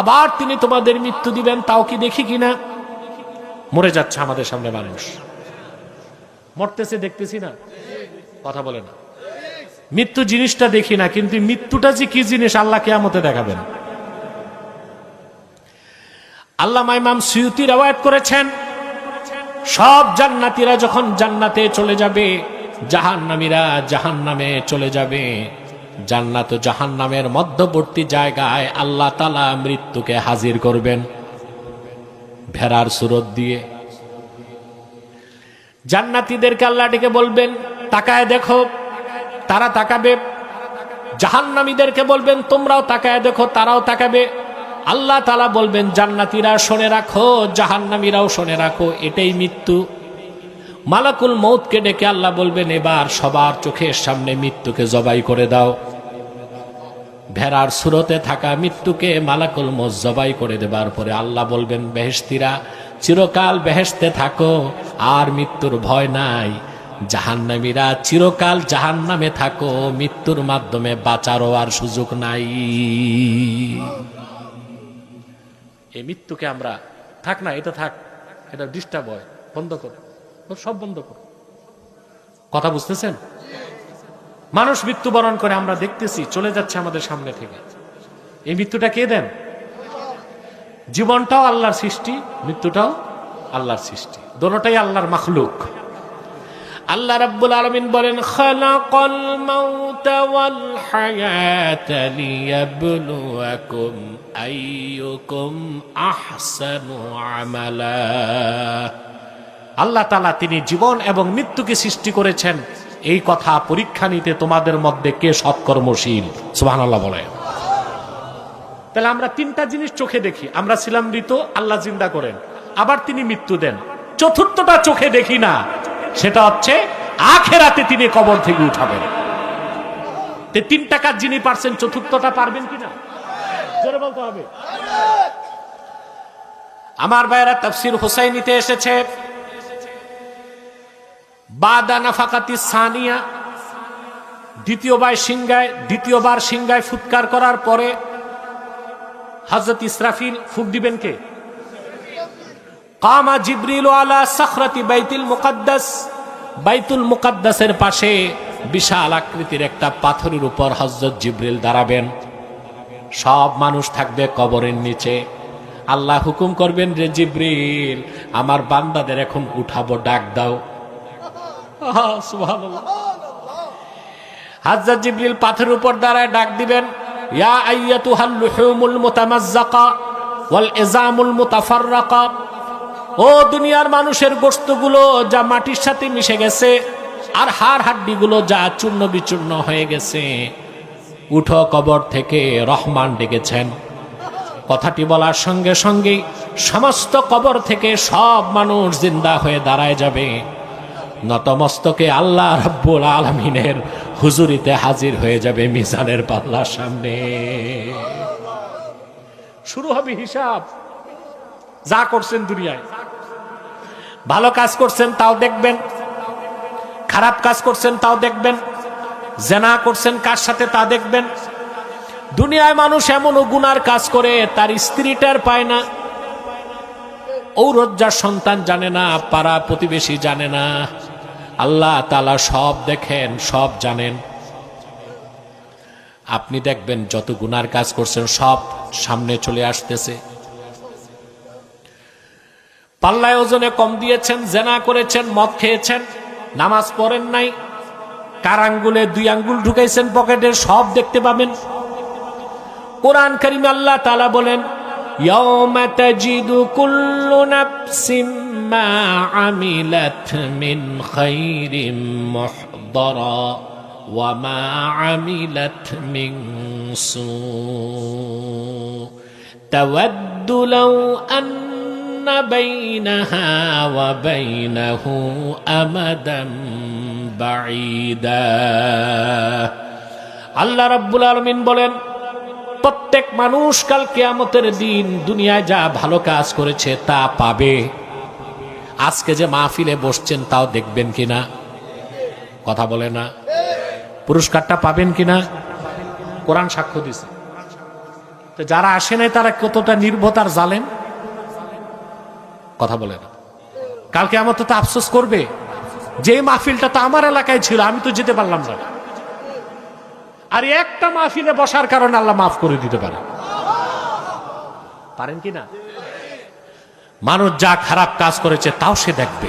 আবার তিনি তোমাদের মৃত্যু দিবেন, তাও কি দেখি কিনা? মরে যাচ্ছে আমাদের সামনে মানুষ, মরতেছে দেখতেছি না? কথা বলে না। মৃত্যু জিনিসটা দেখি না, কিন্তু মৃত্যুটা যে কি জিনিস আল্লাহ কিয়ামতে দেখাবেন। আল্লামা ইমাম সুয়ুতী রওয়ায়াত করেছেন, সব জান্নাতীরা যখন জান্নাতে চলে যাবে, জাহান্নামীরা জাহান্নামে চলে যাবে। জান্নাত ও জাহান্নামের মধ্যবর্তী জায়গায় আল্লাহ তাআলা মৃত্যুকে হাজির করবেন ভেড়ার সুরত দিয়ে। জান্নাতীদেরকে আল্লাহ ডেকে বলবেন, তাকায় দেখো, তারা তাকাবে। জাহান্নামীদেরকে বলবেন, তোমরাও তাকায় দেখো, তারাও তাকাবে। আল্লাহ তাআলা বলবেন, জান্নাতীরা শুনে রাখো, জাহান্নামীরাও শুনে রাখো, এটাই মৃত্যু। মালাকুল মউতকে ডেকে আল্লাহ বলবেন, এবার সবার চোখের সামনে মৃত্যুকে জবাই করে দাও। ভেড়ার সুরতে থাকা মৃত্যুকে মালাকুল মউত জবাই করে দেবার পরে আল্লাহ বলবেন, বেহেশতীরা চিরকাল বেহেশতে থাকো, আর মৃত্যুর ভয় নাই। জাহান্নামীরা চিরকাল জাহান্নামে থাকো, মৃত্যুর মাধ্যমে বাঁচারও আর সুযোগ নাই। এই মৃত্যুকে আমরা থাক না, এটা থাক, এটা ডিস্টার্ব হয়, বন্ধ করো, সব বন্ধ করো। কথা বুঝতেছেন? মানুষ মৃত্যুবরণ করে, আমরা দেখতেছি চলে যাচ্ছে আমাদের সামনে থেকে। এই মৃত্যুটা কে দেন? জীবনটাও আল্লাহর সৃষ্টি, মৃত্যুটাও আল্লাহর সৃষ্টি, দোনোটাই আল্লাহর মাখলুক। আল্লাহ রাব্বুল আলামিন বলেন খালাকাল মাউতা ওয়াল হায়াতা লিয়াবলুয়াকুম আইয়ুকুম আহসানু আমালা। আল্লাহ তাআলা তিনি জীবন এবং মৃত্যুকে সৃষ্টি করেছেন এই কথা পরীক্ষা নিতে তোমাদের মধ্যে কে সৎকর্মশীল। সুবহানাল্লাহ বলে। তাহলে আমরা তিনটা জিনিস চোখে দেখি, আমরা ছিলাম মৃত, আল্লাহ জিন্দা করেন, আবার তিনি মৃত্যু দেন। চতুর্থটা চোখে দেখি না, সেটা হচ্ছে আখেরাতে তিনি কবর থেকে উঠাবেন। তিনটা কাজ যিনি পারছেন, চতুর্থটা পারবেন কিনা জোরে বলতে হবে। আমার ভাইয়েরা, তাফসীর হুসাইনিতে এসেছে বাদা নাফাকাতি সানিয়া, দ্বিতীয়বার সিংগায় ফুৎকার করার পরে হযরত ইসরাফিল ফুঁক দিবেন কে? কামা জিবরিল আলা সাখরাতি বাইতুল মুকাদ্দাস, বাইতুল মুকাদ্দাসের পাশে বিশাল আকৃতির একটা পাথরের উপর হযরত জিবরিল দাঁড়াবেন। সব মানুষ থাকবে কবরের নিচে। আল্লাহ হুকুম করবেন, রে জিবরিল, আমার বান্দাদের এখন উঠাবো, ডাক দাও। সুবহানাল্লাহ। হযরত জিবরিল পাথরের উপর দাঁড়ায় ডাক দিবেন, ইয়া আইয়াতুহাল লুহুমুল মুতামাজ্জাকা ওয়াল ইজামুল মুতাফাররাকা, ও দুনিয়ার মানুষের গোশতগুলো যা মাটির সাথে মিশে গেছে আর হাড় হাড্ডিগুলো যা চূর্ণ বিচূর্ণ হয়ে গেছে, উঠো কবর থেকে, রহমান ডেকেছেন। কথাটি বলার সঙ্গে সঙ্গেই সমস্ত কবর থেকে সব মানুষ জিন্দা হয়ে দাঁড়ায় যাবে, নতমস্তকে আল্লাহ রাব্বুল আলামিনের হুজুরিতে হাজির হয়ে যাবে মিজানের পাল্লার সামনে। শুরু হবে হিসাব। যা করছেন দুনিয়ায়, ভালো কাজ করছেন তাও দেখবেন, খারাপ কাজ করছেন তাও দেখবেন, জেনা করছেন কার সাথে তা দেখবেন। দুনিয়ায় মানুষ এমনও গুনার কাজ করে তার স্ত্রীটার পায় না, ঔরজ্জার সন্তান জানে না, পাড়া প্রতিবেশী জানে না। আল্লাহ তাআলা সব দেখেন, সব জানেন। আপনি দেখবেন যত গুনার কাজ করছেন সব সামনে চলে আসতেছে। পাল্লায় ওজনে কম দিয়েছেন, জেনা করেছেন, মদ খেয়েছেন, নামাজ পড়েন নাই, কার আঙ্গুলে 2 আঙ্গুল ঢুকাইছেন পকেটে, সব দেখতে পাবেন। কোরআন কারীমে আল্লাহ তাআলা বলেন, ইয়াউমা তাজিদু কুল্লু নাফসিম মা আমিলাত মিন খাইরিন মুহদারা ওয়া মা আমিলাত মিন সু তাওয়াদ্দু লাউ আন্না বাইনাহা ওয়া বাইনাহু আমাদান বাঈদা। আল্লাহ রাব্বুল আলামিন বলেন, প্রত্যেক মানুষ কাল কিয়ামতের দিন দুনিয়ায় যা ভালো কাজ করেছে তা পাবে। আজকে যে মাহফিলে বসছেন তাও দেখবেন কিনা? কথা বলে না। পুরস্কারটা পাবেন কিনা? কোরআন সাক্ষ্য দিছে। তো যারা আসে নাই তারা কতটা নির্ভতার জালেম। কথা বলে না। কাল কিয়ামতে তো আফসোস করবে, যে মাহফিলটা তো আমার এলাকায় ছিল, আমি তো যেতে পারলাম না। আর একটা মাহফিলে বসার কারণে আল্লাহ মাফ করে দিতে পারেন কি না? মানুষ যা খারাপ কাজ করেছে তাও সে দেখবে।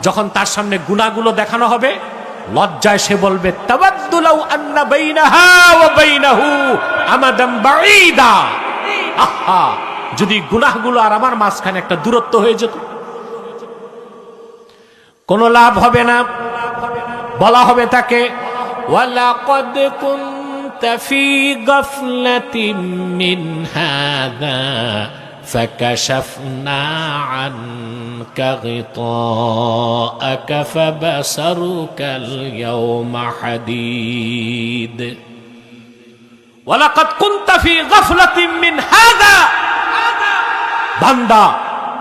যখন তার সামনে গুনাহগুলো দেখানো হবে, লজ্জায় সে বলবে, তাওয়াদ্দু লাউ আন্না বাইনাহা ওয়া বাইনাহু আমাদান বাঈদা। আহা, যদি গুনাহগুলো আর আমার মাঝখানে একটা দূরত্ব হয়ে যেত। কোনো লাভ হবে না। বলা হবে তাকে, وَلَقَدْ كُنْتَ فِي غَفْلَةٍ مِّنْ هَذَا فَكَشَفْنَا عَنْكَ غِطَاءَكَ فَبَصَرُكَ الْيَوْمَ حَدِيدٌ وَلَقَدْ كُنْتَ فِي غَفْلَةٍ مِّنْ هَذَا। বান্দা,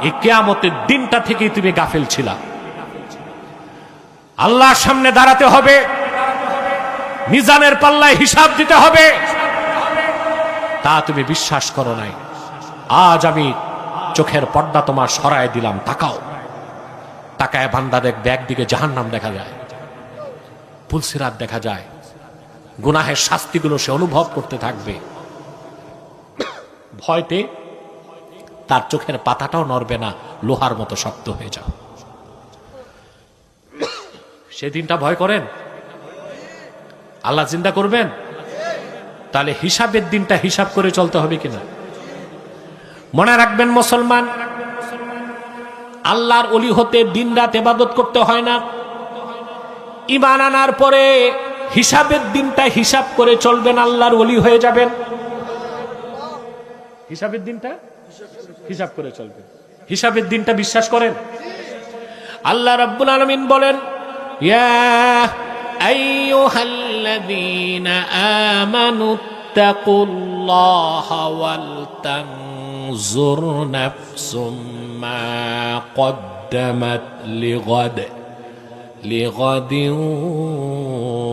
এই কিয়ামতের দিনটা থেকেই তুমি গাফেল ছিলা। আল্লাহর সামনে দাঁড়াতে হবে, মিজানের পাল্লায় হিসাব দিতে হবে। তা তুমি বিশ্বাস করো নাই। আজ আমি চোখের পর্দা তোমার সরায় দিলাম, তাকাও। তাকায় বান্দা দেখবে, একদিকে জাহান্নাম দেখা যায়, পুলসিরাত দেখা যায়, গুনাহের শাস্তিগুলো সে অনুভব করতে থাকবে। ভয়তে তার চোখের পাতাটাও নড়বে না, লোহার মতো শক্ত হয়ে যাও। সেদিনটা ভয় করেন? আল্লাহ জিন্দা করবেন? তাহলে হিসাবের দিনটা হিসাব করে চলতে হবে কিনা মনে রাখবেন মুসলমান, আল্লাহর ওলি হতে দিন রাত ইবাদত করতে হয় না। ঈমান আনার পরে হিসাবের দিনটা হিসাব করে চলবেন, আল্লাহর ওলি হয়ে যাবেন। হিসাবের দিনটা হিসাব করে চলবেন। হিসাবের দিনটা বিশ্বাস করেন? আল্লাহ রাব্বুল আলামিন বলেন, ইয়া আইয়ুহাল্লাযীনা আমানু তাকুল্লাহা ওয়াল তানজুর নাফসুম মা কদ্দামাত লিগাদিন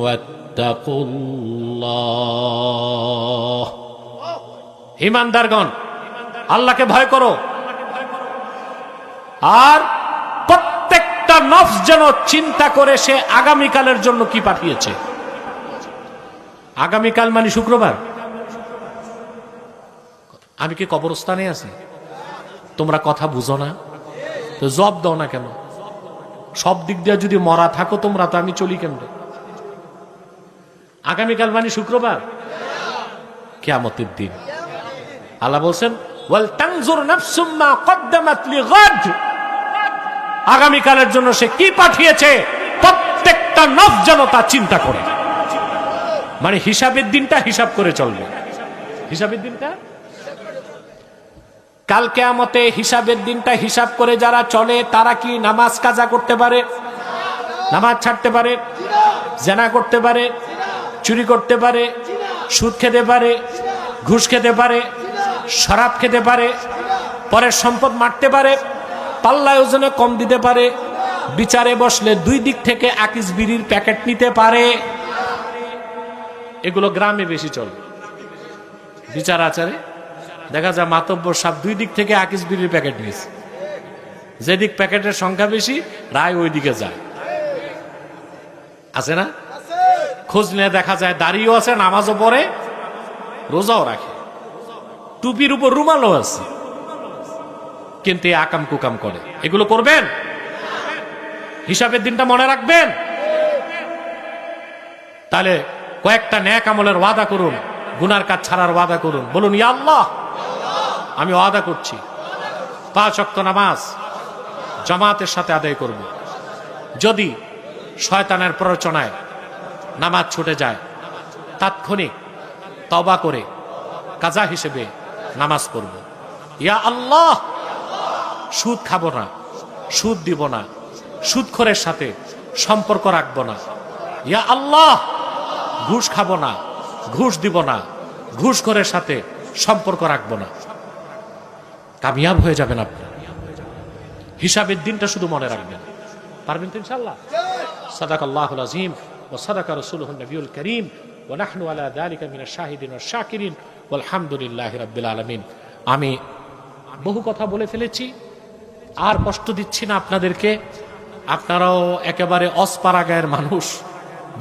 ওয়াত্তাকুল্লাহ। ঈমানদারগণ, আল্লাহকে ভয় করো, আর প্রত্যেকটা নফস যেন চিন্তা করে সে আগামীকালের জন্য কি পাঠিয়েছে। আগামীকাল মানে শুক্রবার। আমি কি কবরস্থানে আছি? তোমরা কথা বুঝো না তো জব দাও না কেন? সব দিক দিয়ে যদি মরা থাকো তোমরা, তো আমি চলি কেমনে? আগামীকাল মানে শুক্রবার, কিয়ামতের দিন। আল্লাহ বলছেন, ওয়াল তানজুর নাফসুম মা কদ্দামাত লিগাদ। আগামীকালের জন্য সে কি পাঠিয়েছে প্রত্যেকটা নফস যেন তা চিন্তা করে। মানে হিসাবের দিনটা হিসাব করে চলবে। হিসাবের দিনটা কাল কিয়ামতে হিসাবের দিনটা হিসাব করে যারা চলে তারা কি নামাজ কাজা করতে পারে? নামাজ ছাড়তে পারে? জেনা করতে পারে? চুরি করতে পারে? সুদ খেতে পারে? ঘুষ খেতে পারে? শরাব খেতে পারে? পরের সম্পদ মারতে পারে? পাল্লায় ওজনে কম দিতে পারে? বিচারে বসলে দুই দিক থেকে আকিস বিড়ির প্যাকেট নিতে পারে? এগুলো গ্রামে বেশি চলে। বিচার আচারে দেখা যায় মাতব্বর সাহেব দুই দিক থেকে আকিস বিড়ির প্যাকেট নিয়েছে। যেদিক প্যাকেটের সংখ্যা বেশি রায় ওই দিকে যায়। আছে না? খোঁজ নিয়ে দেখা যায় দাড়িও আছে, নামাজও পড়ে, রোজাও রাখে, টুপির উপর রুমালও আছে, কিন্তু এই আকাম কুকাম করে। এগুলো করবেন? হিসাবের দিনটা মনে রাখবেন। তাহলে কয়েকটা নেক আমলের ওয়াদা করুন, গুনার কাজ ছাড়ার ওয়াদা করুন। বলুন, ইয়া আল্লাহ, আমি ওয়াদা করছি 5 ওয়াক্ত নামাজ জামাতের সাথে আদায় করব। যদি শয়তানের প্ররোচনায় নামাজ ছুটে যায়, তাৎক্ষণিক তওবা করে কাজা হিসেবে নামাজ পড়ব। ইয়া আল্লাহ, সুদ খাবো না, সুদ দিব না, সুদখোরের সাথে সম্পর্ক রাখবো না। ইয়া আল্লাহ, ঘুষ খাবো না, ঘুষ দিব না, ঘুষখোরের সাথে সম্পর্ক রাখবো না। কামিয়াব হয়ে যাবেন আপনি। হিসাবের দিনটা শুধু মনে রাখবেন। পারবেন তো ইনশাআল্লাহ? সাদাকাল্লাহুল আযীম ওয়া সাদাকা রাসূলুহুন নবিয়ুল কারীম ওয়া নাহনু আলা যালিকা মিনাশ শাহিদিন ওয়াশ শাকিরিন ওয়ালহামদুলিল্লাহি রাব্বিল আলামিন। আমি বহু কথা বলে ফেলেছি, আর কষ্ট দিচ্ছি না আপনাদেরকে। আপনারাও একেবারে অস্পারাগায়ের মানুষ,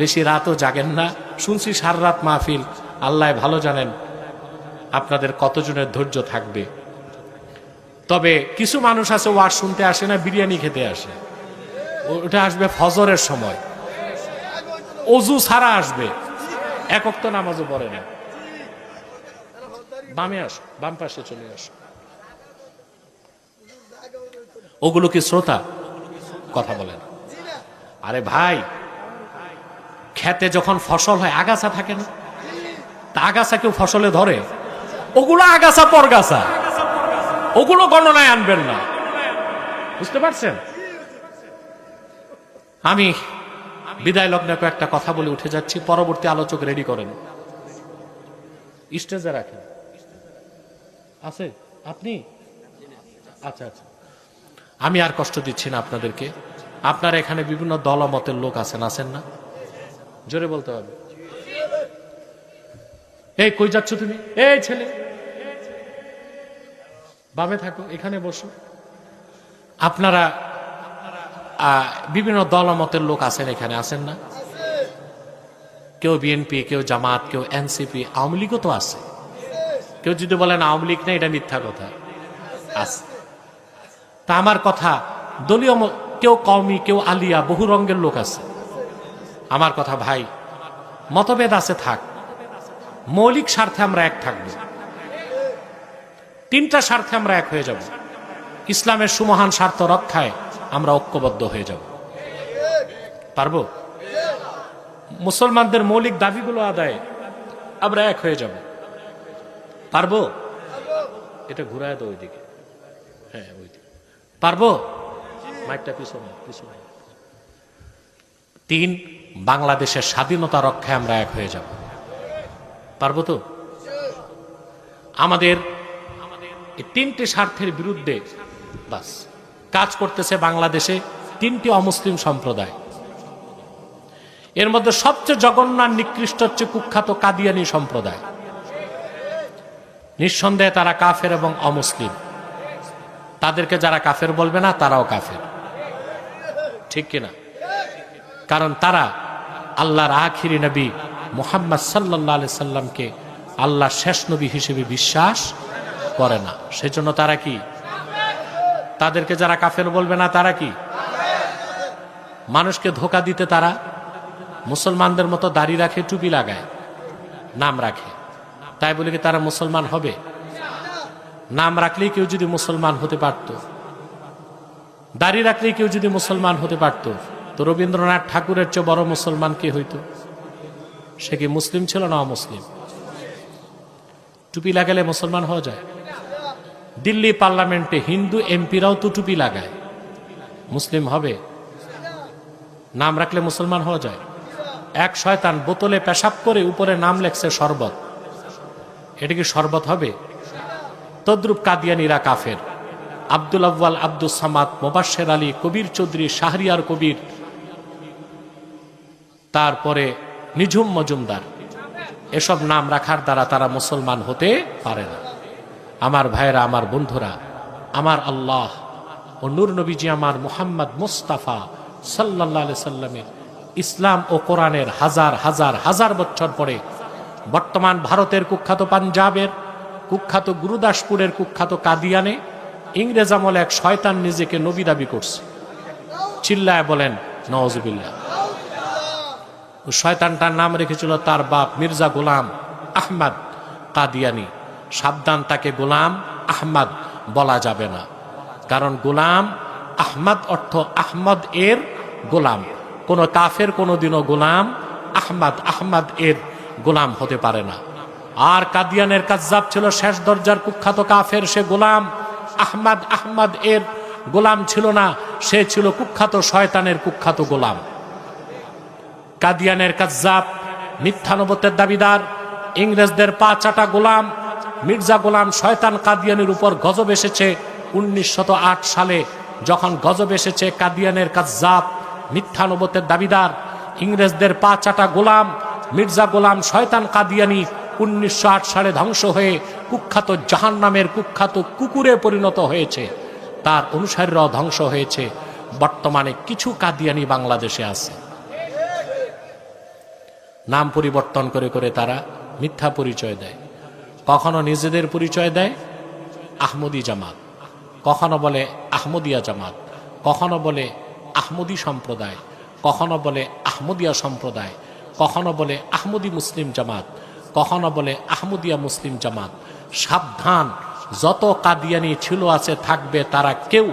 বেশি রাতও জাগেন না। শুনছি সারা রাত মাহফিল, আল্লাহ ভালো জানেন আপনাদের কতজনের ধৈর্য থাকবে। তবে কিছু মানুষ আছে ওয়াজ শুনতে আসে না, বিরিয়ানি খেতে আসে। ওটা আসবে ফজরের সময়, অজু ছাড়া আসবে, এক ওয়াক্ত নামাজও পড়ে না। বামে আসো, বাম পাশে চলে আসো। ওগুলো কি শ্রোতা? কথা বলেন। আরে ভাই, খেতে যখন ফসল হয় আগাছা থাকে না? তা আগাছা কেউ ফসলে ধরে? ওগুলো আগাছা পরগাছা, ওগুলো গণনায় আনবেন না। বুঝতে পারছেন? আমি বিদায় লগ্নে কয়েকটা কথা বলে উঠে যাচ্ছি। পরবর্তী আলোচক রেডি করেন, স্টেজে রাখেন। আছে আপনি? আচ্ছা আচ্ছা, আমি আর কষ্ট দিচ্ছি না আপনাদেরকে। আপনারা এখানে বিভিন্ন দলমতের লোক আছেন, আছেন না? জোরে বলতে হবে। এই কই যাচ্ছ তুমি? এই ছেলে, বামে থাকো, এখানে বসো। আপনারা বিভিন্ন দলমতের লোক আছেন এখানে, আছেন না? কেউ বিএনপি, কেউ জামাত, কেউ এনসিপি, আওয়ামী লীগও তো আছে। কেউ যদি বলেন আওয়ামী লীগ নেই, এটা মিথ্যা কথা। আছে। তা আমার কথা, দলীয় কেউ কওমি, কেউ আলিয়া, বহু রঙের লোক আছে। আমার কথা ভাই, মতভেদ আছে থাক, মৌলিক স্বার্থে আমরা এক থাকব, তিনটা স্বার্থে আমরা এক হয়ে যাব। ইসলামের সুমহান স্বার্থ রক্ষায় আমরা ঐক্যবদ্ধ হয়ে যাব। পারবো? মুসলমানদের মৌলিক দাবিগুলো আদায়ে আমরা এক হয়ে যাব। পারবো? এটা ঘুরায় দাও ওইদিকে, হ্যাঁ ওইদিকে। পারবো? মাইকটা পিছনে পিছনে। তিন, বাংলাদেশের স্বাধীনতা রক্ষায় আমরা এক হয়ে যাব। পারবো তো? আমাদের এই তিনটি স্বার্থের বিরুদ্ধে বাস কাজ করতেছে বাংলাদেশে তিনটি অমুসলিম সম্প্রদায়। এর মধ্যে সবচেয়ে জঘন্য আর নিকৃষ্ট হচ্ছে কুখ্যাত কাদিয়ানী সম্প্রদায়। নিঃসন্দেহে তারা কাফের এবং অমুসলিম। তাদেরকে যারা কাফের বলবে না তারাও কাফের, ঠিক কিনা? কারণ তারা আল্লাহর আখিরি নবী মুহাম্মদ সাল্লাল্লাহু আলাইহি সাল্লামকে আল্লাহর শেষ নবী হিসেবে বিশ্বাস করে না। সেজন্য তারা কি? তাদেরকে যারা কাফের বলবে না তারা কি? মানুষকে ধোঁকা দিতে তারা মুসলমানদের মতো দাড়ি রাখে, টুপি লাগায়, নাম রাখে। তাই বলে কি তারা মুসলমান হবে? নাম রাখলেই কেউ যদি মুসলমান হতে পারত, দাড়ি রাখলেই কেউ যদি মুসলমান হতে পারত, তো রবীন্দ্রনাথ ঠাকুরের চেয়ে বড় মুসলমান কে হইতো? সে কি মুসলিম ছিল না অমুসলিম? টুপি লাগালে মুসলমান হওয়া যায়? দিল্লি পার্লামেন্টে হিন্দু এমপিরাও তো টুপি লাগায়, মুসলিম হবে? নাম রাখলে মুসলমান হওয়া যায়? এক শয়তান বোতলে পেশাব করে উপরে নাম লেখছে শরবত, এটা কি শরবত হবে? তদ্রুপ কাদিয়ানীরা কাফের। আব্দুল আউয়াল, আব্দুল সামাদ, মোবাশ্বের আলী, কবির চৌধুরী, শাহরিয়ার কবির, তারপরে নিঝুম মজুমদার, এসব নাম রাখার দ্বারা তারা মুসলমান হতে পারে না। আমার ভাইয়েরা, আমার বন্ধুরা, আমার আল্লাহ ও নূর নবীজি আমার মুহাম্মদ মুস্তাফা সাল্লাল্লাহু আলাইহি সাল্লামের ইসলাম ও কোরআনের হাজার হাজার হাজার বছর পরে বর্তমান ভারতের কুখ্যাত পাঞ্জাবের কুখ্যাত গুরুদাসপুরের কুখ্যাত কাদিয়ানে ইংরেজ আমলে এক শয়তান নিজেকে নবী দাবি করছে। চিল্লায় বলেন নওয়াজুবিল্লাহ। শয়তানটার নাম রেখেছিল তার বাপ মির্জা গোলাম আহমদ কাদিয়ানী। সাবধান, তাকে গোলাম আহমদ বলা যাবে না, কারণ গোলাম আহমদ অর্থ আহমদ এর গোলাম। কোন কাফের কোনদিনও গোলাম আহমদ এর গোলাম হতে পারে না। আর কাদিয়ানের কাজ্জাব ছিল শেষ দরজার কুখ্যাত কাফের, সে গোলাম আহমদ এর গোলাম ছিল না, সে ছিল কুখ্যাত শয়তানের কুখ্যাত গোলাম। কাদিয়ানের কাজ্জাব, মিথ্যানবতের দাবিদার, ইংরেজদের পা চাটা গোলাম মির্জা গোলাম শয়তান কাদিয়ানের উপর গজব এসেছে 1908 সালে। যখন গজব এসেছে, কাদিয়ানের কাজ্জাব, মিথ্যানবতের দাবিদার, ইংরেজদের পা চাটা গোলাম মির্জা গোলাম শয়তান কাদিয়ানী 1908 সালে ধ্বংস হয়ে কুখ্যাত জাহান্নামের কুখ্যাত কুকুরে পরিণত হয়েছে। তার অনুসারীরাও ধ্বংস হয়েছে। বর্তমানে কিছু কাদিয়ানী বাংলাদেশে আছে। নাম পরিবর্তন করে করে তারা মিথ্যা পরিচয় দেয়। কখনো নিজেদের পরিচয় দেয় আহমদি জামাত, কখনো বলে আহমদিয়া জামাত, কখনো বলে আহমদি সম্প্রদায়, কখনো বলে আহমদিয়া সম্প্রদায়, কখনো বলে আহমদি মুসলিম জামাত, কখনো বলে আহমদিয়া মুসলিম জামাত। সাবধান, যত কাদিয়ানি ছিল আছে থাকবে, তারা কেউ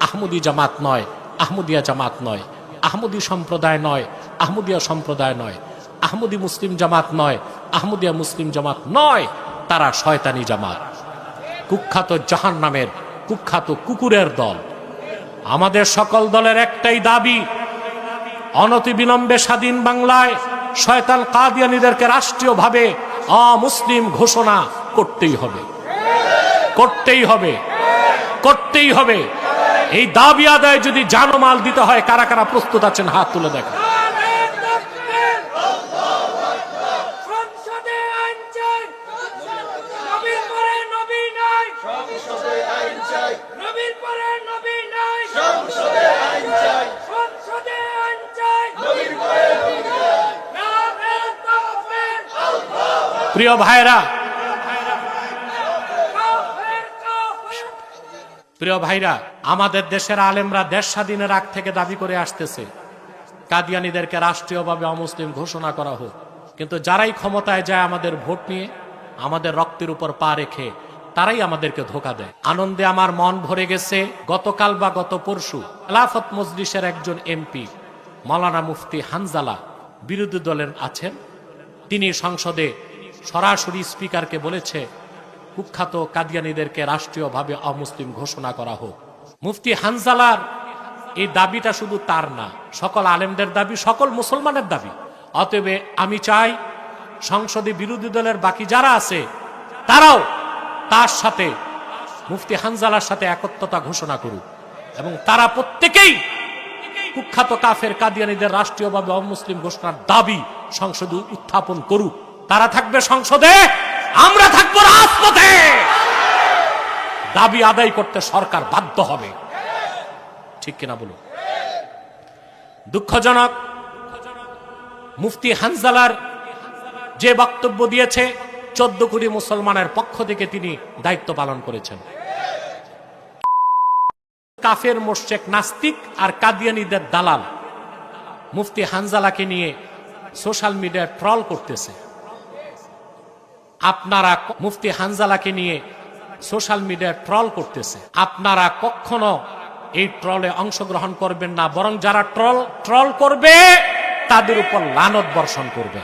আহমদি জামাত নয়, আহমদিয়া জামাত নয়, আহমদি সম্প্রদায় নয়, আহমদিয়া সম্প্রদায় নয়, আহমদি মুসলিম জামাত নয়, আহমদিয়া মুসলিম জামাত নয়, তারা শয়তানি জামাত, কুখ্যাত জাহান্নামের কুখ্যাত কুকুরের দল। আমাদের সকল দলের একটাই দাবি, অনতিবিলম্বে স্বাধীন বাংলায় শয়তান কাদিয়ানীদেরকে রাষ্ট্রীয়ভাবে অমুসলিম ঘোষণা করতেই হবে, করতেই হবে, করতেই হবে। এই দাবি আদায় যদি জানমাল দিতে হয়, কারা কারা প্রস্তুত আছেন হাত তুলে দেখেন। সংসদে আইন চাই, নবীর পরে নবী নাই, সংসদে আইন চাই, নবীর পরে নবী নাই, সংসদে আইন চাই, সংসদে আইন চাই, নবীর পরে নবী নাই। নারে তাকবীর, প্রিয় ভাইরা, কাফের কাফের। প্রিয় ভাইরা, আমাদের দেশের আলেমরা দেশ স্বাধীনের আগ থেকে দাবি করে আসতেছে কাদিয়ানীদেরকে রাষ্ট্রীয়ভাবে অমুসলিম ঘোষণা করা হোক, কিন্তু যারাই ক্ষমতায় যায় আমাদের ভোট নিয়ে, আমাদের রক্তের উপর পা রেখে, তারাই আমাদেরকে ধোঁকা দেয়। আনন্দে আমার মন ভরে গেছে। গতকাল বা গত পরশু খেলাফত মজলিসের একজন এমপি মাওলানা মুফতি হানজালা বিরোধী দলের আছেন, তিনি সংসদে সরাসরি স্পিকারকে বলেছে কুখ্যাত কাদিয়ানীদেরকে রাষ্ট্রীয়ভাবে অমুসলিম ঘোষণা করা হোক। মুফতি হানজালার এই দাবিটা শুধু তার না, সকল আলেমদের দাবি, সকল মুসলমানের দাবি। অতএব আমি চাই সংসদে বিরোধী দলের বাকি যারা আছে তারাও তার সাথে, মুফতি হানজালার সাথে একত্রতা ঘোষণা করুক এবং তারা প্রত্যেকেই কুখ্যাত কাফের কাদিয়ানীদের রাষ্ট্রীয়ভাবে অমুসলিম ঘোষণার দাবি সংসদে উত্থাপন করুক। তারা থাকবে সংসদে, আমরা থাকবো রাজপথে। দাবি আদায় করতে সরকার বাধ্য হবে, ঠিক কিনা বলুন? দুঃখজনক, মুফতি হানজালার যে বক্তব্য দিয়েছে 14 কোটি মুসলমানের পক্ষ থেকে তিনি দায়িত্ব পালন করেছেন। কাফের মোশরেক নাস্তিক আর কাদিয়ানীদের দালাল মুফতি হানজালাকে নিয়ে সোশ্যাল মিডিয়ায় ট্রল করতেছে। আপনারা মুফতি হানজালাকে নিয়ে সোশ্যাল মিডিয়ায় ট্রল করতেছে, আপনারা কখনো এই ট্রলে অংশগ্রহণ করবেন না, বরং যারা ট্রল করবে তাদের উপর লানত বর্ষণ করবে।